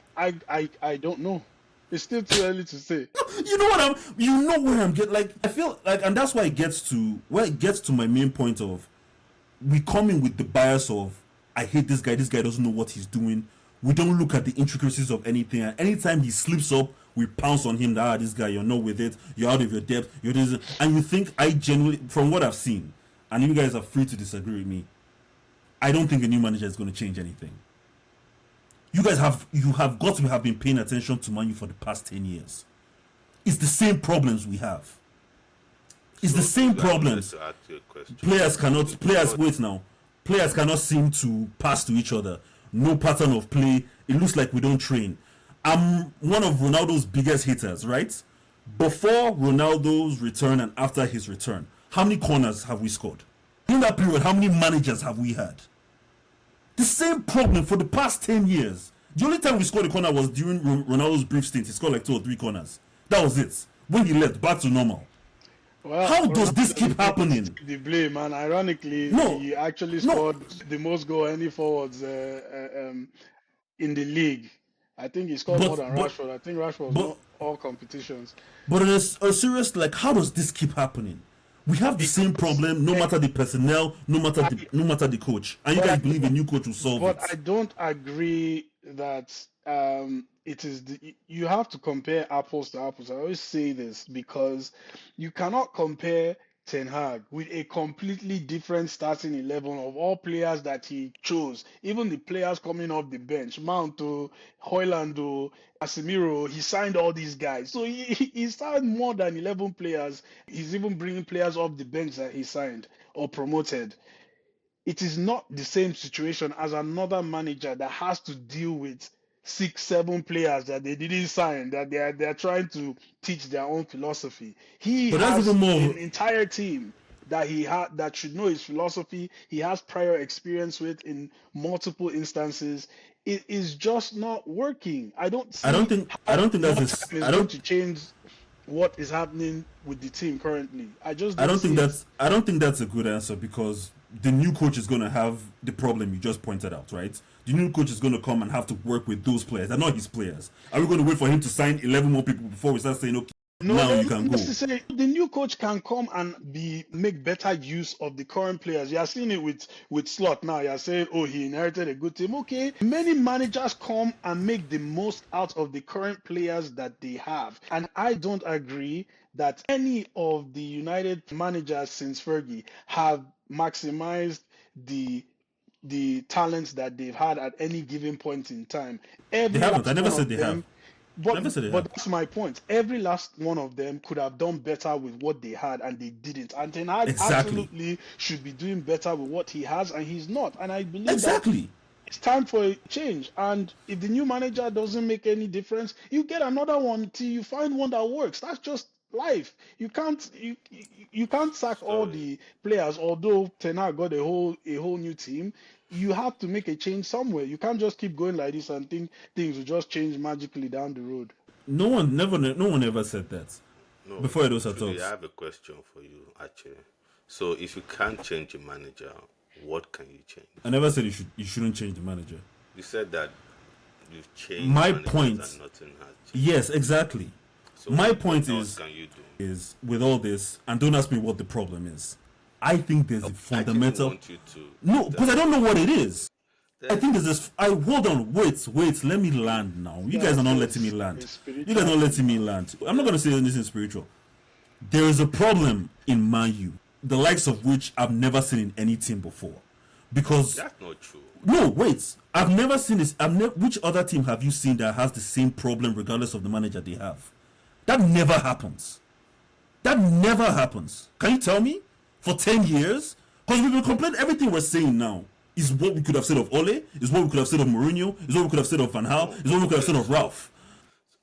don't know. It's still too early to say. You know where I'm getting. Like, I feel like, and that's why it gets to my main point of, we come in with the bias of, I hate this guy doesn't know what he's doing. We don't look at the intricacies of anything, and anytime he slips up, we pounce on him that this guy, you're not with it, you're out of your depth, you're this, and you think, I genuinely, from what I've seen, and you guys are free to disagree with me, I don't think a new manager is going to change anything. You guys have got to have been paying attention to Man U for the past 10 years. It's the same problems we have. It's the same problems. Players cannot seem to pass to each other. No pattern of play. It looks like we don't train. I'm one of Ronaldo's biggest haters, right? Before Ronaldo's return and after his return, how many corners have we scored? In that period, how many managers have we had? The same problem for the past 10 years. The only time we scored a corner was during Ronaldo's brief stint. He scored like 2 or 3 corners. That was it. When he left, back to normal. Well, how does this keep happening? The blame, man. Ironically, he actually scored the most goal any forwards in the league. I think he scored more than Rashford. I think Rashford won all competitions. But in a serious, like, how does this keep happening? We have the same problem, no matter the personnel, no matter the coach. And you guys believe a new coach will solve it. But I don't agree that it is you have to compare apples to apples. I always say this because you cannot compare Ten Hag with a completely different starting 11 of all players that he chose. Even the players coming off the bench, Mount, Højlund, Casemiro, he signed all these guys. So he signed more than 11 players. He's even bringing players off the bench that he signed or promoted. It is not the same situation as another manager that has to deal with 6-7 players that they didn't sign, that they're trying to teach their own philosophy. He has an entire team that that should know his philosophy. He has prior experience with in multiple instances. It is just not working. I don't think that's going to change what is happening with the team currently. I don't think that's a good answer because the new coach is going to have the problem you just pointed out, right? the new coach is going to come and have to work with those players. They're not his players. Are we going to wait for him to sign 11 more people before we start saying, okay, No, now you can go? necessarily. The new coach can come and make better use of the current players. You are seeing it with Slot now. You are saying, oh, he inherited a good team. Okay, many managers come and make the most out of the current players that they have, and I don't agree that any of the United managers since Fergie have maximized the talents that they've had at any given point in time. They Every haven't. I last never one said of they them. have. But Never said they but have. that's my point. Every last one of them could have done better with what they had, and they didn't. And Ten Hag Exactly. absolutely should be doing better with what he has, and he's not. And I believe that Exactly. it's time for a change. And if the new manager doesn't make any difference, you get another one till you find one that works. That's just life. You can't sack all Sorry. the players. Although Ten Hag got a whole new team, you have to make a change somewhere. You can't just keep going like this and think things will just change magically down the road. No one ever said that. No, Before Edosa Trudy, talks. I have a question for you, actually. So, if you can't change a manager, what can you change? I never said you shouldn't change the manager. You said that you've changed My managers point- and nothing has changed. Yes, exactly. So my what point else is- can you do? Is with all this, and don't ask me what the problem is. I think there's a I fundamental. want you to. No, because I don't know what it is. I Then- think there's this. I hold on. Wait. Let me land now. You Yeah, guys are not so letting me it's land. spiritual. You guys are not letting me land. I'm not gonna say anything spiritual. There is a problem in Man U, the likes of which I've never seen in any team before. Because That's not true. no, wait. I've never seen this. Which other team have you seen that has the same problem regardless of the manager they have? That never happens. That never happens. Can you tell me? For 10 years? Because we've been complaining everything we're saying now is what we could have said of Ole, is what we could have said of Mourinho, is what we could have said of Van Gaal, is what we could have said of Ralph.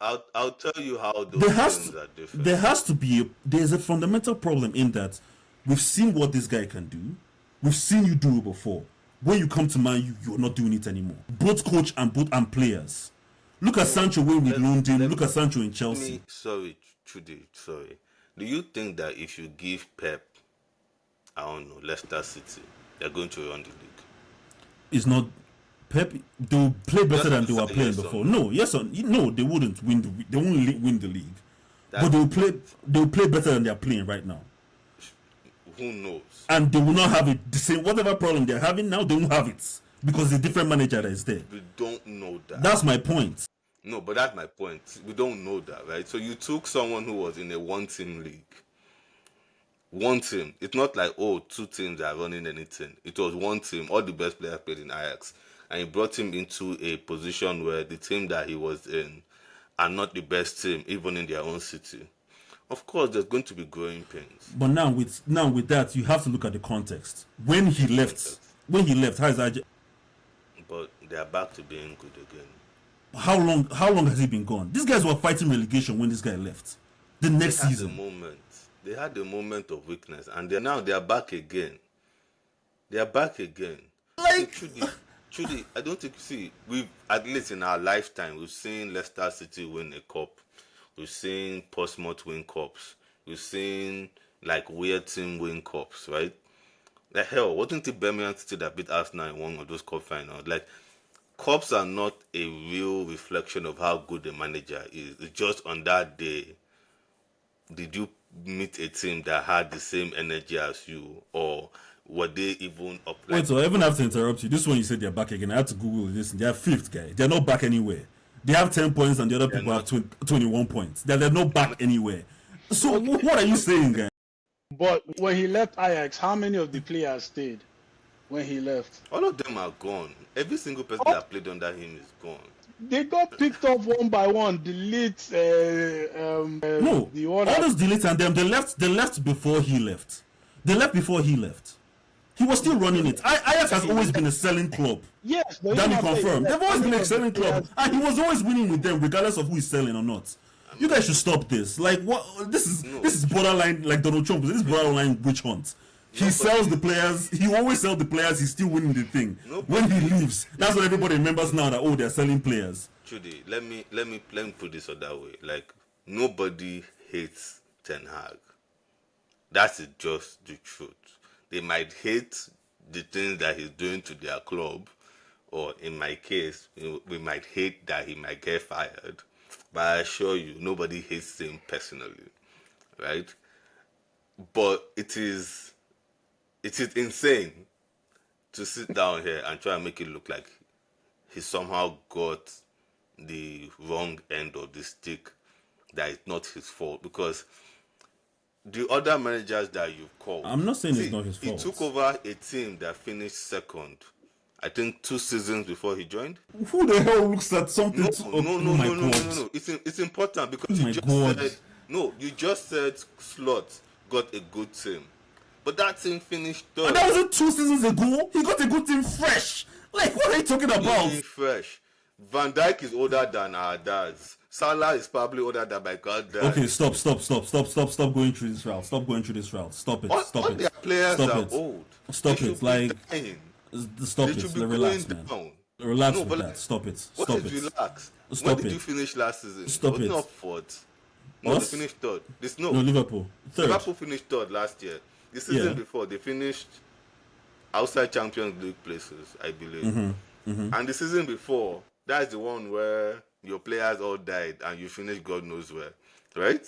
I'll tell you how those There has things are to, different. there has to be there's a fundamental problem in that we've seen what this guy can do. We've seen you do it before. When you come to Man U, you're not doing it anymore. Both coach and players. Look at Sancho when we loaned him. Look at Sancho in Chelsea. Sorry, Trudy, sorry. Do you think that if you give Pep, I don't know, Leicester City, they're going to run the league? It's not Pep. They'll play better than they were Yes or playing no? before. No, yes or no, they wouldn't win. They won't win the league, but That- they'll play. They'll play better than they're playing right now, Who knows? and they will not have it. The same whatever problem they're having now, they won't have it because the different manager that is there. We don't know that. That's my point. No, but that's my point. We don't know that, right? So you took someone who was in a one-team league. One team. It's not like, oh, two teams are running anything. It was one team. All the best players played in Ajax. And you brought him into a position where the team that he was in are not the best team, even in their own city. Of course, there's going to be growing pains. But now with that, you have to look at the context. When he left, how is that? But they are back to being good again. How long has he been gone? These guys were fighting relegation when this guy left. The next They had season. a moment. They had a moment of weakness, and they are back again. They are back again. Like- Trudy, I don't think, we've, at least in our lifetime, we've seen Leicester City win a cup. We've seen Portsmouth win cups. We've seen like weird team win cups, right? The hell, wasn't it Birmingham City that beat Arsenal in one of those cup finals? Like, cups are not a real reflection of how good the manager is. It's just on that day, did you meet a team that had the same energy as you, or were they even up? Wait, so I even have to interrupt you. This one you said they're back again. I had to Google this. They're fifth, guy. They're not back anywhere. They have 10 points and the other people have 21 points. They're not back anywhere. So what are you saying, guy? But when he left Ajax, how many of the players stayed when he left? All of them are gone. Every single person that played under him is gone. They got picked up one by one. Delete No, the all order. those deletes and them, they left before he left. They left before he left. He was still running it. Ajax has always been a selling club. Yes, but Danny you know, confirmed. They've always been a selling club. players- And he was always winning with them, regardless of who is selling or not. You guys should stop this. Like what? This is borderline like Donald Trump. This is borderline witch hunt. He sells the players. He always sells the players. He's still winning the thing. When he leaves, that's what everybody remembers now. That they're selling players. Trudy, let me put this other way. Like, nobody hates Ten Hag. That's just the truth. They might hate the things that he's doing to their club, or in my case, we might hate that he might get fired, but I assure you, nobody hates him personally, right? But it is insane to sit down here and try and make it look like he somehow got the wrong end of the stick, that it's not his fault, because the other managers that you've called, I'm not saying it's not his he fault. took over a team that finished second, I think 2 seasons before he joined. Who the hell looks at something? No, oh no, my God. no. It's important because Oh my God. you just said Slot got a good team, but that team finished third. And that wasn't 2 seasons ago. He got a good team fresh. Like, what are you talking about? Being fresh. Van Dijk is older than our dads. Salah is probably older than my granddad. Okay, stop going through this route. Stop going through this route. Stop it. All their players Stop are it. old. Stop They it. should be Like, dying. stop They it. should be Relax, going man. down. Relax No, with but that. Stop it. What Stop is it. relax? Stop When did it. you finish last season? Stop Wasn't it. not fourth. No, Us? they finished third. No, Liverpool. Third. Liverpool finished third last year. The season Yeah. before, they finished outside Champions League places, I believe. Mm-hmm. And the season before, that's the one where your players all died and you finished God knows where, right?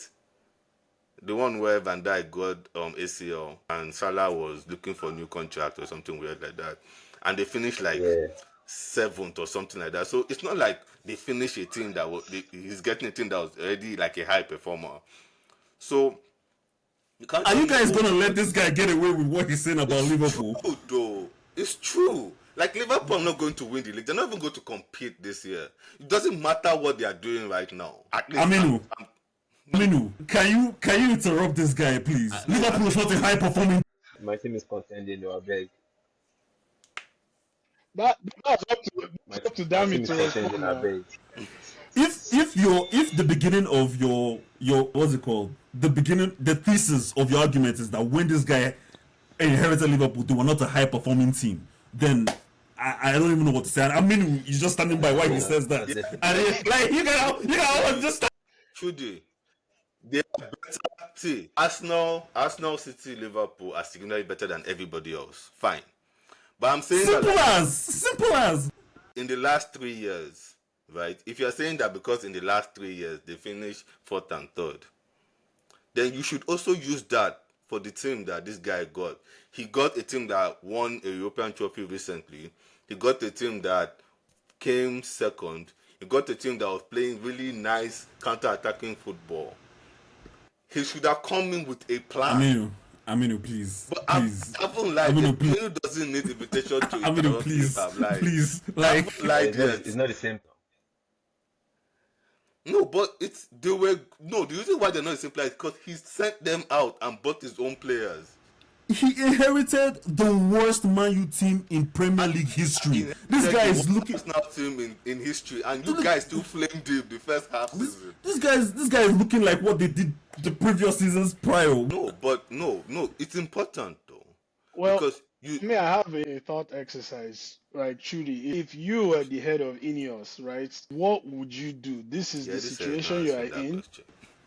The one where Van Dijk got ACL and Salah was looking for a new contract or something weird like that. And they finished like Yeah. 7th or something like that. So it's not like they finished a team that he's getting a team that was already like a high performer. So Are you guys gonna let this guy get away with what he's saying about Liverpool? True, though. It's true. Like, Liverpool are not going to win the league. They're not even going to compete this year. It doesn't matter what they are doing right now. At least Aminu, can you interrupt this guy, please? Liverpool is not a high performing. My team is contending, I beg. That's up to My Dami team is to contending, I respond. beg. If the beginning of your what's it called? The thesis of your argument is that when this guy inherited Liverpool, they were not a high performing team, then I don't even know what to say. I mean, you're just standing by why he says that. And like you know, just Trudy, they are better. See, Arsenal, City, Liverpool are significantly better than everybody else. Fine. But I'm saying simple as. in the last 3 years, right? If you're saying that because in the last 3 years they finished 4th and 3rd, then you should also use that for the team that this guy got. He got a team that won a European trophy recently. He got a team that came second. He got a team that was playing really nice counter-attacking football. He should have come in with a plan. Aminu, please. But please. I haven't like Aminu, it. Aminu doesn't need invitation to Aminu, please. Please. Like, It's not the same. No, but the reason why they're not the same players is because he sent them out and bought his own players. he inherited the worst Man U team in Premier League history. This guy is looking. Arsenal team in history, and you guys still flamed him the first half season. This guy is looking like what they did the previous seasons prior. No, but no, it's important though. Well, because I have a thought exercise. Right, Trudy, if you were the head of Ineos, right, what would you do? This is the situation you are in.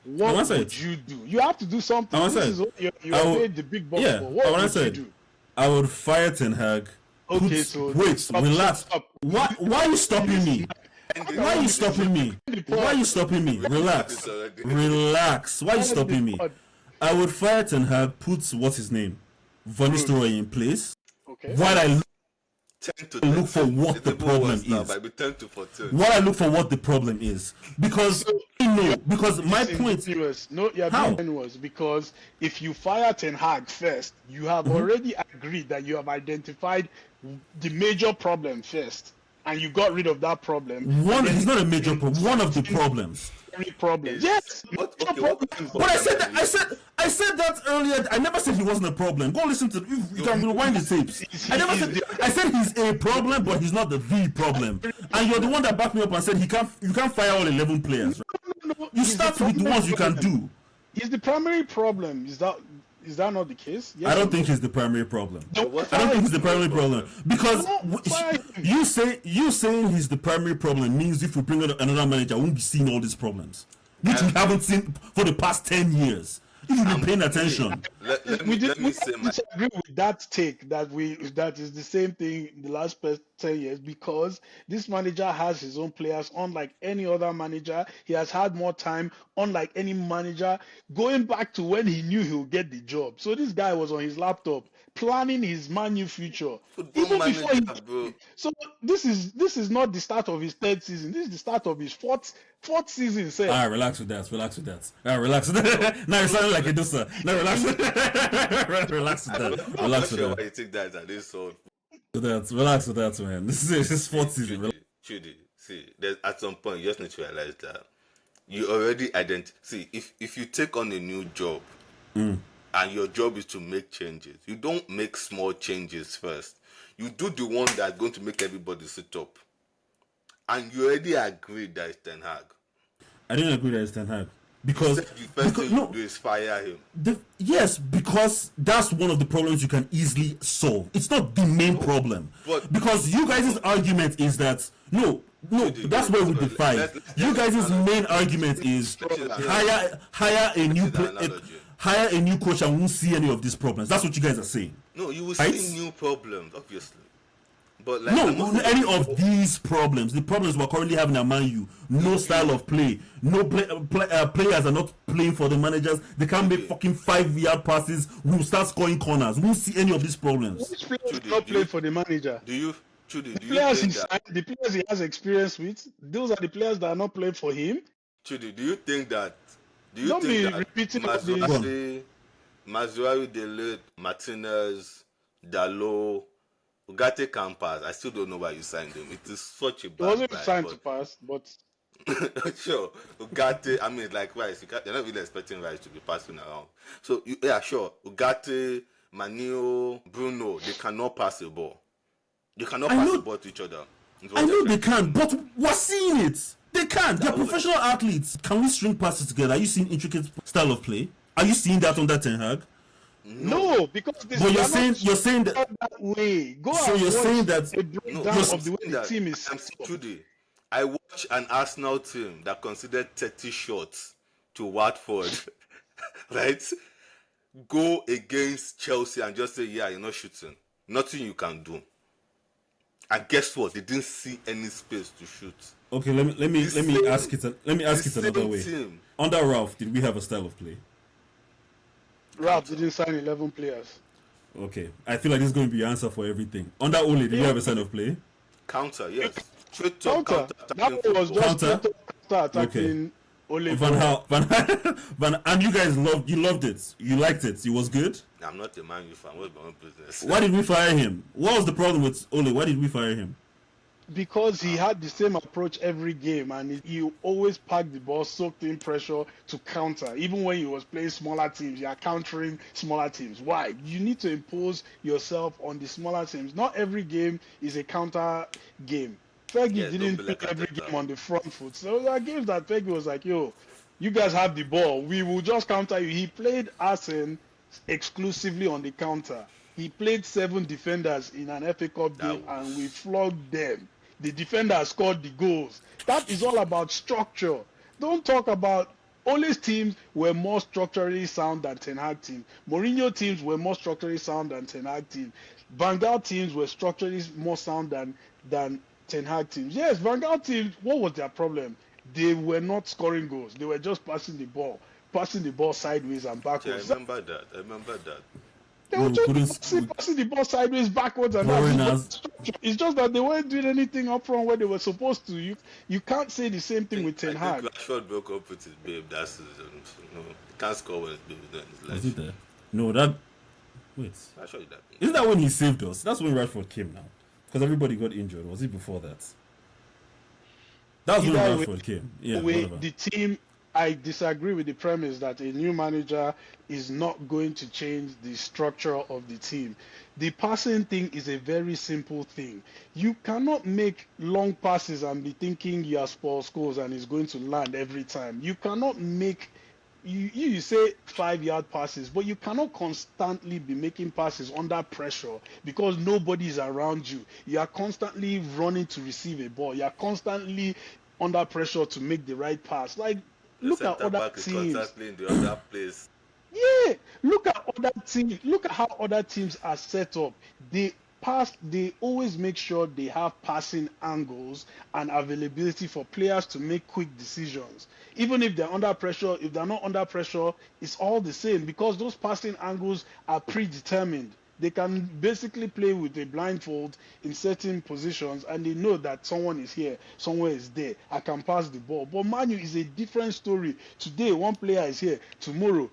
What would you do? You have to do something. This is what you are paid the big bucks for. What would you do? I would fire Ten Hag. Okay, Relax. Why are you stopping me? Why are you stopping me? Why are you stopping me? Relax. Why are you stopping me? I would fire Ten Hag, put what's his name? Van Nistelrooy in place. Okay. While I look for what It the problem is. now, by 10 to 14. While I look for what the problem is. Because my point was because if you fire Ten Hag first, you have already agreed that you have identified the major problem first, and you got rid of that problem. It's not a major problem. One of the problems. Yes. But I said that earlier. I never said he wasn't a problem. Go listen to. You can rewind the tapes. I said he's a problem, but he's not the problem. And you're the one that backed me up and said you can't fire all 11 players. No, you start with the ones you can do. He's the primary problem. Is that not the case? Yes, I don't think he's the primary problem. No, I don't think he's the primary problem because you saying he's the primary problem means if we bring another manager, we won't be seeing all these problems, which we haven't seen for the past 10 years. If you've been paying attention. Let We me did let we me say don't my disagree with that take that is the same thing in the last 10 years, because this manager has his own players unlike any other manager. He has had more time unlike any manager, going back to when he knew he would get the job. So this guy was on his laptop planning his Man U future football even before he manager, bro. came. So this is not the start of his third season. This is the start of his fourth season, sir. Relax with that. Relax with that. Relax with that. Now you're sounding like a dosa. No, relax. Relax with that. I'm not Relax with sure why that. you think that at this one. Relax with that, man. This is his fourth season. Trudy, see, there's at some point you just need to realize that you already see if you take on a new job and your job is to make changes, you don't make small changes first. You do the one that's going to make everybody sit up. And you already agreed that it's Ten Hag. I didn't agree that it's Ten Hag. Because the first thing you do is fire him. Yes, because that's one of the problems you can easily solve. It's not the main problem. But because you guys' argument is that no, that's where we divide. You guys' main argument is hire a new hire a new coach and won't see any of these problems. That's what you guys are saying. No, you will right? see new problems, obviously. But like, no, any of these problems, the problems we're currently having at Man U, no style of play, no players are not playing for the managers. They can't make fucking 5-yard passes. We'll start scoring corners. We won't see any of these problems. Which players do not play for the manager? The players he has experience with, those are the players that are not playing for him. Trudy, do you think that? Don't be repeating all this. Mazraoui, Delete, Martinez, Dalot, Ugarte can pass. I still don't know why you signed him. It is such a bad. It wasn't signed to pass, but sure, Ugarte. I mean, like Rice. They're not really expecting Rice to be passing around. So sure, Ugarte, Manio, Bruno, they cannot pass the ball. They cannot pass the ball to each other. I know they can, but we're seeing it. They can. They're professional athletes. Can we string passes together? Are you seeing intricate style of play? Are you seeing that under Ten Hag? No, because this but you're saying that way. So you're saying that a breakdown of the way the team is. Today, I watched an Arsenal team that considered 30 shots to Watford, right? Go against Chelsea and just say, yeah, you're not shooting. Nothing you can do. And guess what? They didn't see any space to shoot. Okay, let me ask it another way. Team. Under Ralph, did we have a style of play? Ralph didn't sign 11 players. Okay, I feel like this is going to be your answer for everything. Under Ole, did you have a style of play? Counter, yes. Counter. That was just counter-attacking. Ole. And you guys loved it. You liked it. It was good. I'm not a Man U fan. What's my own business? Why did we fire him? What was the problem with Ole? Why did we fire him? Because he had the same approach every game, and he always packed the ball, soaked in pressure to counter. Even when he was playing smaller teams, you are countering smaller teams. Why? You need to impose yourself on the smaller teams. Not every game is a counter game. Fergie didn't play every game on the front foot. So there are games that Fergie was like, yo, you guys have the ball. We will just counter you. He played Arsenal exclusively on the counter. He played 7 defenders in an FA Cup game and we flogged them. The defender scored the goals. That is all about structure. Don't talk about Ole's teams were more structurally sound than Ten Hag teams. Mourinho teams were more structurally sound than Ten Hag teams. Van Gaal teams were structurally more sound than Ten Hag teams. Yes, Van Gaal teams, what was their problem? They were not scoring goals. They were just passing the ball sideways and backwards. Yeah, I remember that. They were just passing the ball sideways, backwards, and it's just that they weren't doing anything up front where they were supposed to. You can't say the same thing with Ten Hag. Rashford broke up with his babe that season. No, he can't score when his babe is doing his life. Was it there? No, that. Wait. Isn't that when he saved us? That's when Rashford came now. Because everybody got injured. Was it before that? That was when Rashford came. Yeah, the team. I disagree with the premise that a new manager is not going to change the structure of the team. The passing thing is a very simple thing. You cannot make long passes and be thinking you are Paul Scholes and it's going to land every time. You cannot make, you say 5-yard passes, but you cannot constantly be making passes under pressure because nobody is around you. You are constantly running to receive a ball. You are constantly under pressure to make the right pass. Like, look at other teams. Constantly in the other place. Yeah, look at other teams. Look at how other teams are set up. They pass. They always make sure they have passing angles and availability for players to make quick decisions. Even if they're under pressure, if they're not under pressure, it's all the same because those passing angles are predetermined. They can basically play with a blindfold in certain positions and they know that someone is here, somewhere is there. I can pass the ball. But Manu is a different story. Today, one player is here. Tomorrow,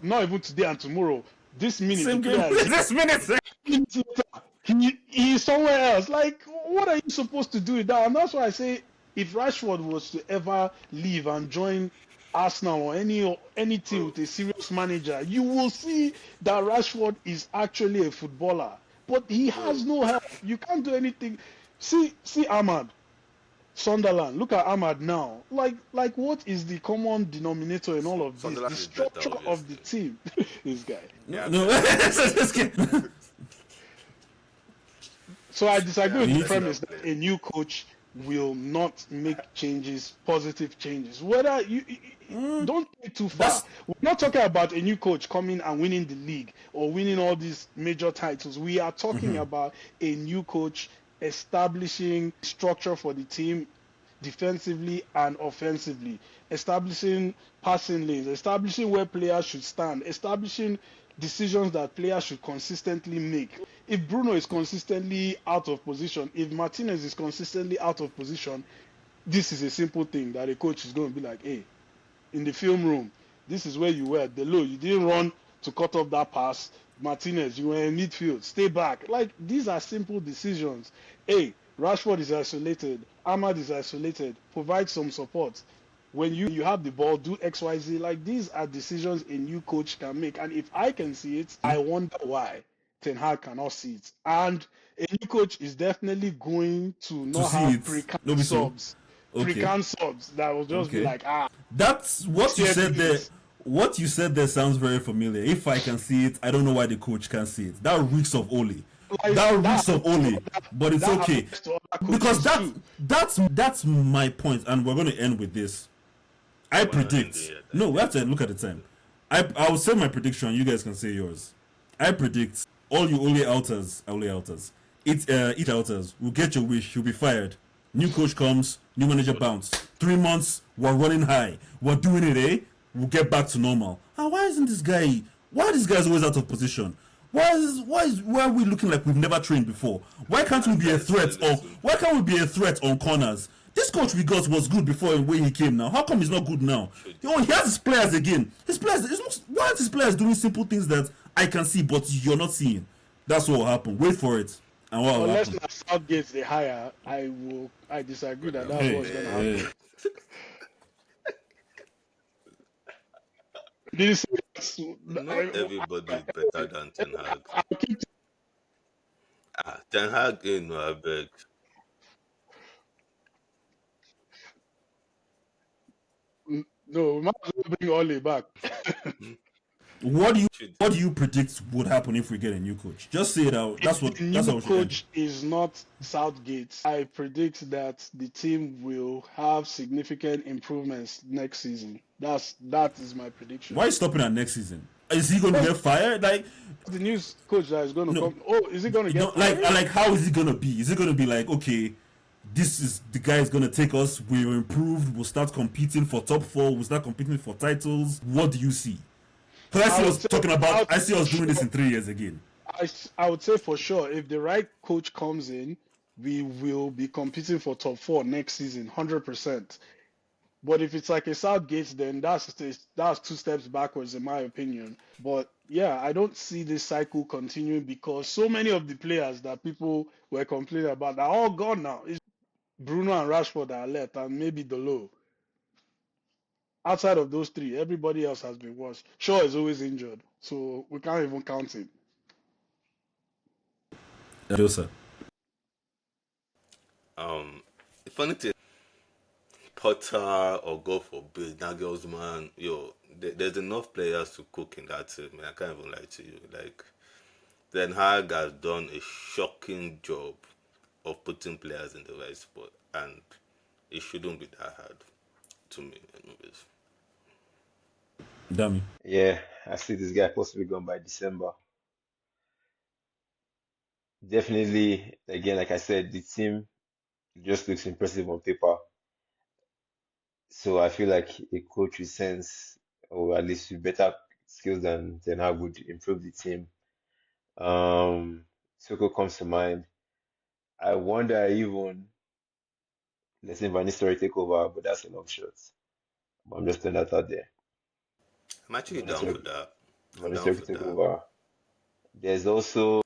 not even today and tomorrow. This minute, Same the game. player is here. This minute. Minutes later, he's somewhere else. Like, what are you supposed to do with that? And that's why I say, if Rashford was to ever leave and join Arsenal or any team with a serious manager, you will see that Rashford is actually a footballer, but he has no help. You can't do anything. See Ahmad, Sunderland. Look at Ahmad now. Like what is the common denominator in all of this? Sunderland The is better, structure of the obviously. team. This guy. Yeah, No. So I disagree with Yeah, the he's premise not that playing. a new coach will not make changes, positive changes. Whether don't take too far. That's We're not talking about a new coach coming and winning the league or winning all these major titles. We are talking about a new coach establishing structure for the team defensively and offensively, establishing passing lanes, establishing where players should stand, establishing decisions that players should consistently make. If Bruno is consistently out of position, if Martinez is consistently out of position, this is a simple thing that a coach is going to be like, hey, in the film room, this is where you were. The low, you didn't run to cut off that pass. Martinez, you were in midfield. Stay back. Like, these are simple decisions. Hey, Rashford is isolated. Ahmad is isolated. Provide some support. When you have the ball, do X, Y, Z. Like, these are decisions a new coach can make. And if I can see it, I wonder why Ten Hag cannot see it. And a new coach is definitely going to to not see have it. pre-canned No be so. subs. Okay. Pre-canned subs that will just be Okay. like, That's what you steer said there. things. What you said there sounds very familiar. If I can see it, I don't know why the coach can't see it. That reeks of Ole. Like, That that reeks of Ole. But it's that okay applies to other because coaches too. that's my point, and we're going to end with this. I We're not predict. ending yet, No, we have to look at the time. I will say my prediction. You guys can say yours. I predict all you Ole outers, eat outers will get your wish. You'll be fired. New coach comes, new manager bounce. 3 months, we're running high. We're doing it, eh? We'll get back to normal. And why isn't this guy? Why are these guys always out of position? Why are we looking like we've never trained before? Why can't we be a threat? Or why can't we be a threat on corners? This coach we got was good before when he came. Now, how come he's not good now? He has his players again. Why aren't his players doing simple things that I can see but you're not seeing? That's what will happen. Wait for it, and what will Unless happen? na Southgate they hire, I disagree that that's Hey, what's gonna happen. hey. Did you say that's, Not everybody is better than Ten Hag. I keep Ten Hag, I beg. no, we might as well bring Ole back. What do you Should what do you predict would happen if we get a new coach? Just say it out. If the That's how new we should end. coach is not Southgate, I predict that the team will have significant improvements next season. That is my prediction. Why are you stopping at next season? Is he going to get fired? Like, The new coach that is going to No. come. Oh, is he going to you know, get like, fired? like, how is it gonna be? Is it gonna be like, okay, this is the guy is gonna take us. We're improved. We'll start competing for top four. We'll start competing for titles. What do you see? Because I see I would us say- talking I about. would I see us say doing this sure. in 3 years again. I would say for sure, if the right coach comes in, we will be competing for top four next season, 100%. But if it's like a Southgate, then that's 2 steps backwards, in my opinion. But yeah, I don't see this cycle continuing because so many of the players that people were complaining about are all gone now. It's Bruno and Rashford that are left, and maybe Delo. Outside of those three, everybody else has been worse. Shaw is always injured, so we can't even count him. Joseph. the funny thing, Potter or go for Bill Nagelsmann, there's enough players to cook in that team. I can't even lie to you. Like, Ten Hag has done a shocking job of putting players in the right spot, and it shouldn't be that hard to me, anyways. Damn. Yeah, I see this guy possibly gone by December. Definitely, again, like I said, the team just looks impressive on paper. So I feel like a coach with sense, or at least with better skills than Ten Hag would improve the team. Soko comes to mind. I wonder even, let's say Van Nistelrooy take over, but that's a long shot. But I'm just throwing that out there. I'm actually Van down for Nistelrooy, that. I'm Van down Nistelrooy for could take that. over. There's also,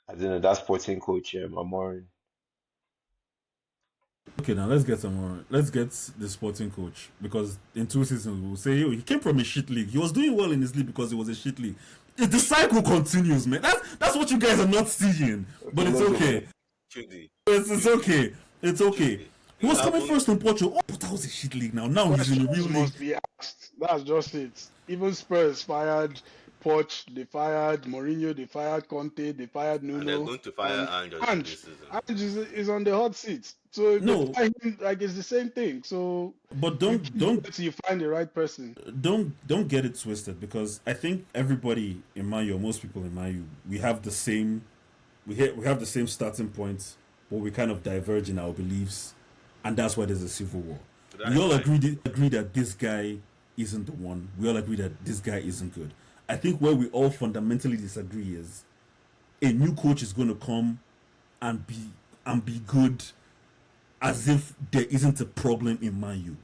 I don't know, that sporting coach, Amorim. Okay, now let's get some more. Let's get the sporting coach because in 2 seasons we'll say he came from a shit league. He was doing well in his league because it was a shit league. The cycle continues, man. That's what you guys are not seeing. But Okay, it's let's go okay. for Chudi, It's Chudi, okay. It's okay. Chudi. He You was coming haven't. first in Portugal. Oh, but that was a shit league now. Now he's in a real Questions league. must be asked. That's just it. Even Spurs fired Poch, they fired Mourinho, they fired Conte, they fired And they're Nuno, going to fire and Ange as of this Ange. season. Ange is on the hot seat. So if they No, fire him, like it's the same thing. So but you don't keep don't going till you find the right person. don't get it twisted because I think everybody in Mayu, most people in Mayu, we have the same we have the same starting points, but we kind of diverge in our beliefs, and that's why there's a civil war. So We that's all fine. agree that this guy isn't the one. We all agree that this guy isn't good. I think where we all fundamentally disagree is a new coach is going to come and be good as if there isn't a problem in Manu.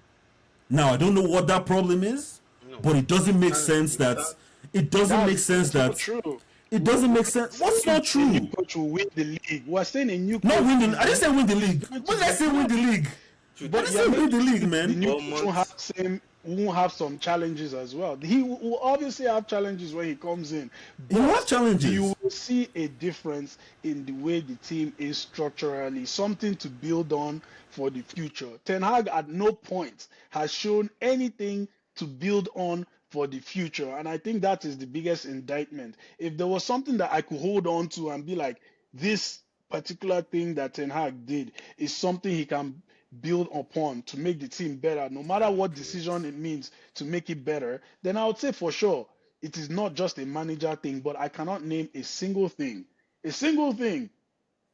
Now I don't know what that problem is, No, but it doesn't you make can't. sense You that can't. That's not true. it doesn't make sense. What's not A new true? coach will win the league. We're saying a new Not coach winning. is I didn't say win the league. going When to did I say win the league? I Chudi, But didn't you're say win the making league, the man. new coach Bournemouth. won't have some challenges as well. He will obviously have challenges when he comes in, You have but you challenges. will see a difference in the way the team is structurally, something to build on for the future. Ten Hag at no point has shown anything to build on for the future, and I think that is the biggest indictment. If there was something that I could hold on to and be like, this particular thing that Ten Hag did is something he can build upon to make the team better, no matter Damn what it. decision it means to make it better, then I would say for sure it is not just a manager thing, but I cannot name a single thing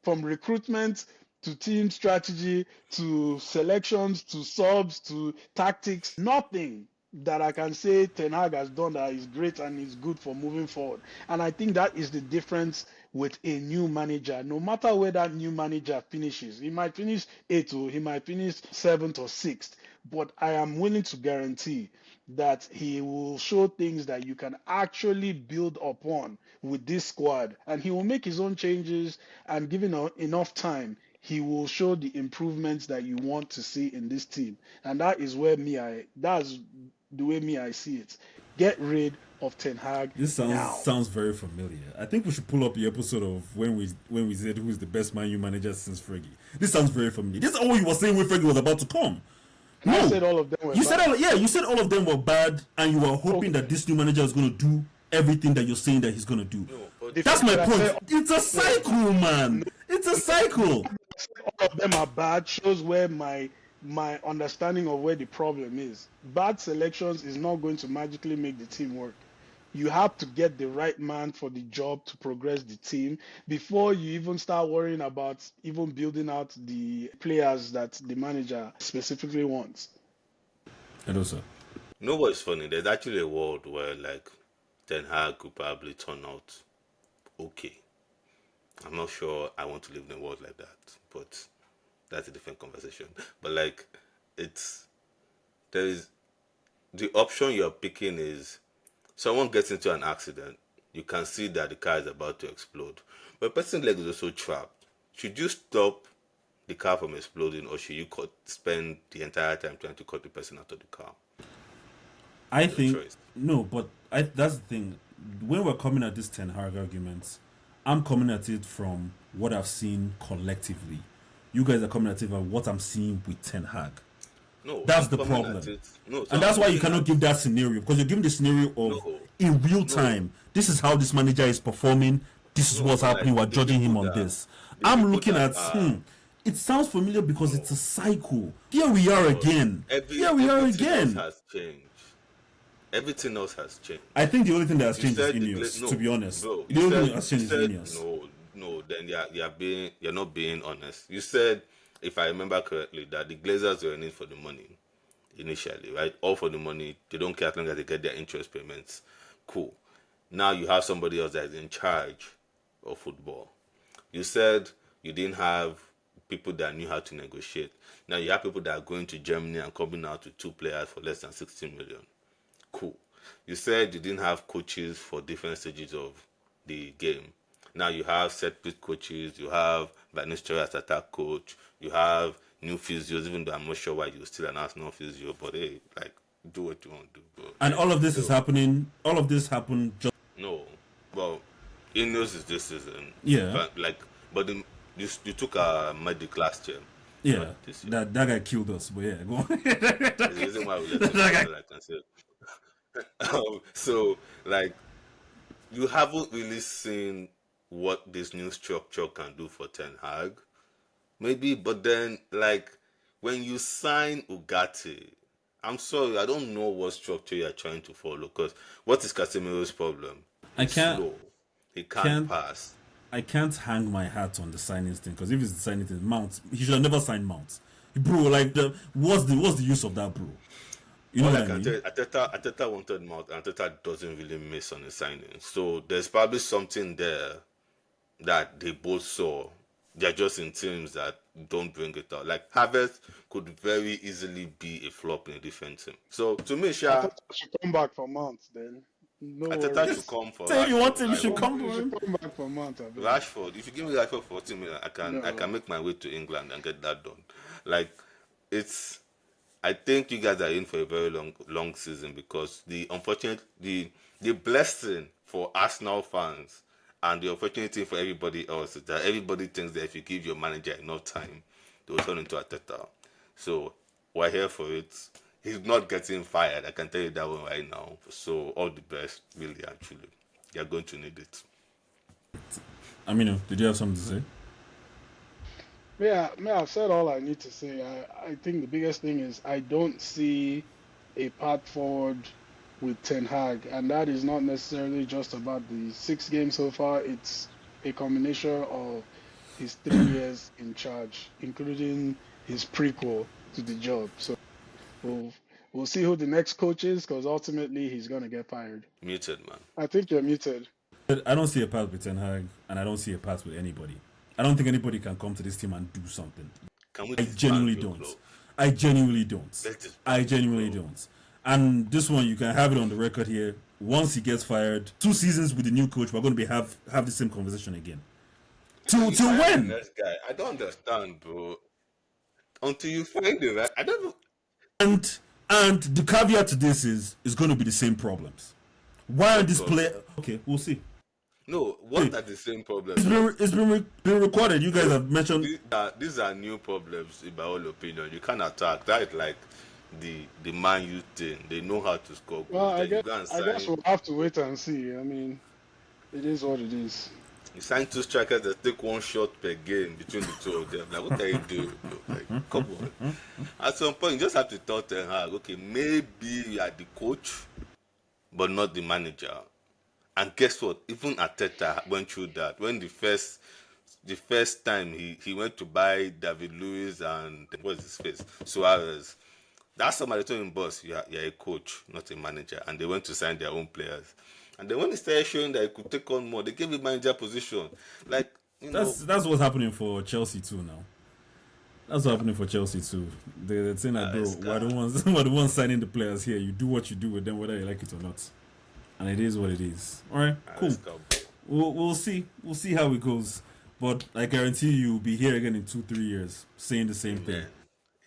from recruitment to team strategy to selections to subs to tactics, nothing that I can say Ten Hag has done that is great and is good for moving forward. And I think that is the difference with a new manager. No matter where that new manager finishes, he might finish eighth or he might finish seventh or sixth, but I am willing to guarantee that he will show things that you can actually build upon with this squad, and he will make his own changes, and given enough time he will show the improvements that you want to see in this team. And that is where that's the way I see it. Get rid of Ten Hag This now. sounds very familiar. I think we should pull up the episode of when we said who's the best Man U manager since Fergie. This sounds very familiar. This is all you were saying when Fergie was about to come. And I No, said all of them were you said bad. you said all of them were bad, and you were hoping that Okay. this new manager is going to do everything that you're saying that he's going to do. No, but The That's fact my that I point. said It's a cycle, man. It's a cycle. all of them are bad shows where my understanding of where the problem is. Bad selections is not going to magically make the team work. You have to get the right man for the job to progress the team before you even start worrying about even building out the players that the manager specifically wants. And also, you know what's funny? There's actually a world where like Ten Hag could probably turn out okay. I'm not sure I want to live in a world like that, but that's a different conversation. But like, it's there is the option you're picking is someone gets into an accident. You can see that the car is about to explode, but a person's leg is also trapped. Should you stop the car from exploding, or should you spend the entire time trying to cut the person out of the car? I It's your think choice. no, but that's the thing. When we're coming at this Ten Hag arguments, I'm coming at it from what I've seen collectively. You guys are coming at it from what I'm seeing with Ten Hag. No, That's I'm the coming at problem. it. No, so And I'm that's why you looking cannot at give that scenario because you're giving the scenario of no, in real no, time. This is how this manager is performing. This is no. what's But like happening. We're the judging people him on that this. the I'm people looking that at are It sounds familiar because it's no, a cycle. Here we are but again. Here we are everything else again. has changed. Everything else has changed. I think the only thing that has You changed is said Ineos. no, To be honest, bro. the only thing that has changed is You said Ineos. no. Then you're not being honest. You said, if I remember correctly, that the Glazers were in it for the money initially, right? All for the money. They don't care as long as they get their interest payments. Cool. Now you have somebody else that is in charge of football. You said you didn't have people that knew how to negotiate. Now you have people that are going to Germany and coming out with 2 players for less than 16 million. Cool. You said you didn't have coaches for different stages of the game. Now you have set piece coaches, you have Van Nistelrooy as attack coach, you have new physios, even though I'm not sure why you still announce no physio, but hey, like, do what you want to do, bro. And Like, all of this so, is happening. All of this happened just no. Well, Ineos is this season. Yeah. But you took a medic last year. yeah. Not this year. That guy killed us. But yeah, go on. There's a reason why we let him go, like I said. So, like, you haven't really seen what this new structure can do for Ten Hag. Maybe, but then, like, when you sign Ugarte, I'm sorry, I don't know what structure you're trying to follow. Because what is Casemiro's problem? I He's can't- slow. He can't can't- pass. I can't hang my hat on the signings thing because if it's the signing thing, Mount, he should have never signed Mount, bro. Like, what's the use of that, bro? You know All what I I can mean? tell you, Ateta wanted Mount, and Ateta doesn't really miss on the signing. So there's probably something there that they both saw. They're just in teams that don't bring it out. Like, Havertz could very easily be a flop in a different team. So to me, I Sha, thought I should come back for Mount then. No Ateta worries. should come for Say if you Rashford. want him, you I should hope- come You for should him. come back for Mount. I believe. Rashford. If you give me Rashford for 14 million, I No. can make my way to England and get that done. Like, it's. I think you guys are in for a very long season because the blessing for Arsenal fans and the opportunity for everybody else is that everybody thinks that if you give your manager enough time, they will turn into Arteta. So we're here for it. He's not getting fired. I can tell you that one right now. So all the best, really and truly. You're going to need it. Aminu, did you have something to say? Yeah, I've said all I need to say. I think the biggest thing is I don't see a path forward with Ten Hag, and that is not necessarily just about the 6 games so far. It's a combination of his 3 years in charge, including his prequel to the job. So we'll see who the next coach is, because ultimately he's gonna get fired. Muted, man. I think you're muted. I don't see a path with Ten Hag, and I don't see a path with anybody. I don't think anybody can come to this team and do something. Can we I disband genuinely your don't. club? I genuinely don't. Let's disband I your genuinely club. don't. And this one, you can have it on the record here. Once he gets fired, 2 seasons with the new coach, we're going to have the same conversation again. To You find when? the next guy. I don't understand, bro. Until you find the right, I don't know. And the caveat to this is it's going to be the same problems. Why are this problem? player? Okay, we'll see. No, what are the same problems? It's been recorded. You guys have mentioned. These are new problems, in my own opinion. You can't attack. That is like the Man U thing. They know how to score goals. Well, I Then you guess, go and I guess sign. we'll have to wait and see. I mean, it is what it is. You sign 2 strikers that take 1 shot per game between the 2 of them. Like, what are you doing, bro? Like, come on. At some point, you just have to tell Ten Hag, okay, maybe you are the coach, but not the manager. And guess what? Even Arteta went through that. When the first time he went to buy David Luiz and what's his face? Suarez. That's somebody told him, boss, you're a coach, not a manager. And they went to sign their own players. And then when he started showing that he could take on more, they gave him manager position. Like, you know, That's what's happening for Chelsea too now. That's what's happening for Chelsea too. They're saying that, bro, we're the ones signing the players here. You do what you do with them, whether you like it or not. And it is what it is. All right, cool. let's go, bro. We'll see. We'll see how it goes. But I guarantee you'll be here again in 2-3 years, saying the same thing,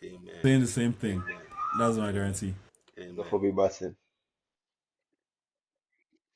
Amen. saying the same thing. That's my guarantee. Amen. Not for Big Batin.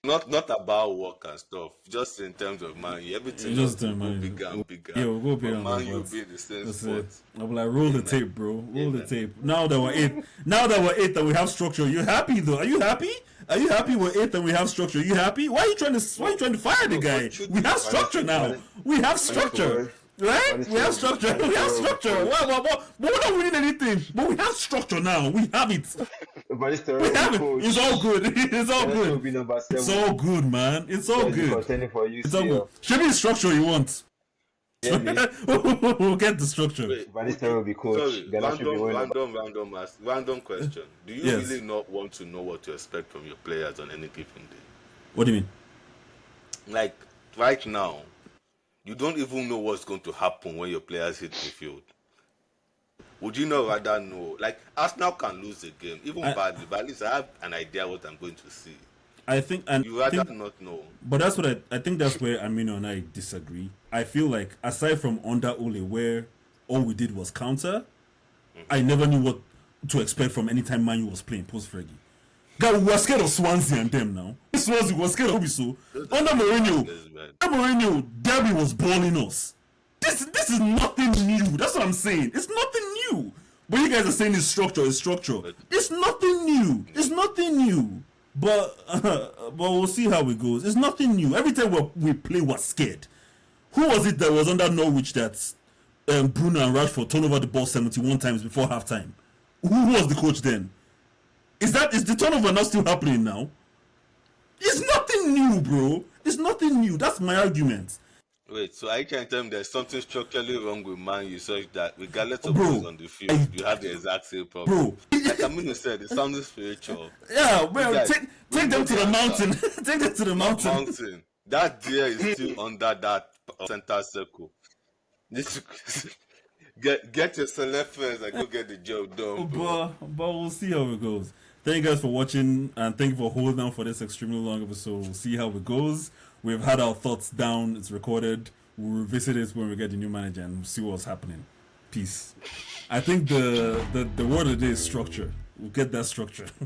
Not about work and stuff, just in terms of money. Everything Just else will in go money. bigger and bigger. Yeah, we'll go bigger But and Man bigger, U but be in the same That's spot. it. I'll be like, roll the Amen. tape, bro. Roll the Amen. tape. Now that we're 8, that we have structure. You happy though? Are you happy? Are you happy we're 8 and we have structure? You happy? Why are you trying to fire the No, guy? but should We be have fine. structure now. We have structure. Right? We have structure. We have structure. But we're not winning anything. But we have structure now. We have it. Van Nistelrooy will be coach. It's all good. It's all Ernesto will good. be number It's 7. all good, man. It's all PSG good. contending for It's all good. UCL. Show me the structure you want. Yeah, me. We'll get the structure. Wait, Van would Nistelrooy will you, be coach. sorry, Ghana should be winning. random question. Do you Yes. really not want to know what to expect from your players on any given day? What do you mean? Like right now, you don't even know what's going to happen when your players hit the field. Would you not rather know? Like Arsenal can lose a game, even badly, but at least I have an idea what I'm going to see. I think, and You rather think, not know. but that's what I think. That's where Amino and I disagree. I feel like aside from under Ole, where all we did was counter, I never knew what to expect from any time Man U was playing post Fergie. God, we were scared of Swansea and them now. Swansea was scared of Obiso. Under Mourinho, Yes, man. under Mourinho, Derby was balling us. This is nothing new. That's what I'm saying. It's nothing new. But you guys are saying it's structure. It's structure. It's nothing new. It's nothing new. But we'll see how it goes. It's nothing new. Every time we play, we're scared. Who was it that was under Norwich that Bruno and Rashford turned over the ball 71 times before halftime? Who was the coach then? Is the turnover not still happening now? It's nothing new, bro. It's nothing new. That's my argument. Wait, so I can tell me there's something structurally wrong with Man U such that regardless of Bro, who's on the field, you have the exact same problem. Bro. Like Aminu said, it sounds spiritual. Yeah, well, Guys, take them to the mountain. Take them to the mountain. Mountain. That deer is still under that center circle. This get your select first and go get the job done, bro. But we'll see how it goes. Thank you guys for watching and thank you for holding on for this extremely long episode. We'll see how it goes. We've had our thoughts down. It's recorded. We'll revisit it when we get the new manager and see what's happening. Peace. I think the word of the day is structure. We'll get that structure.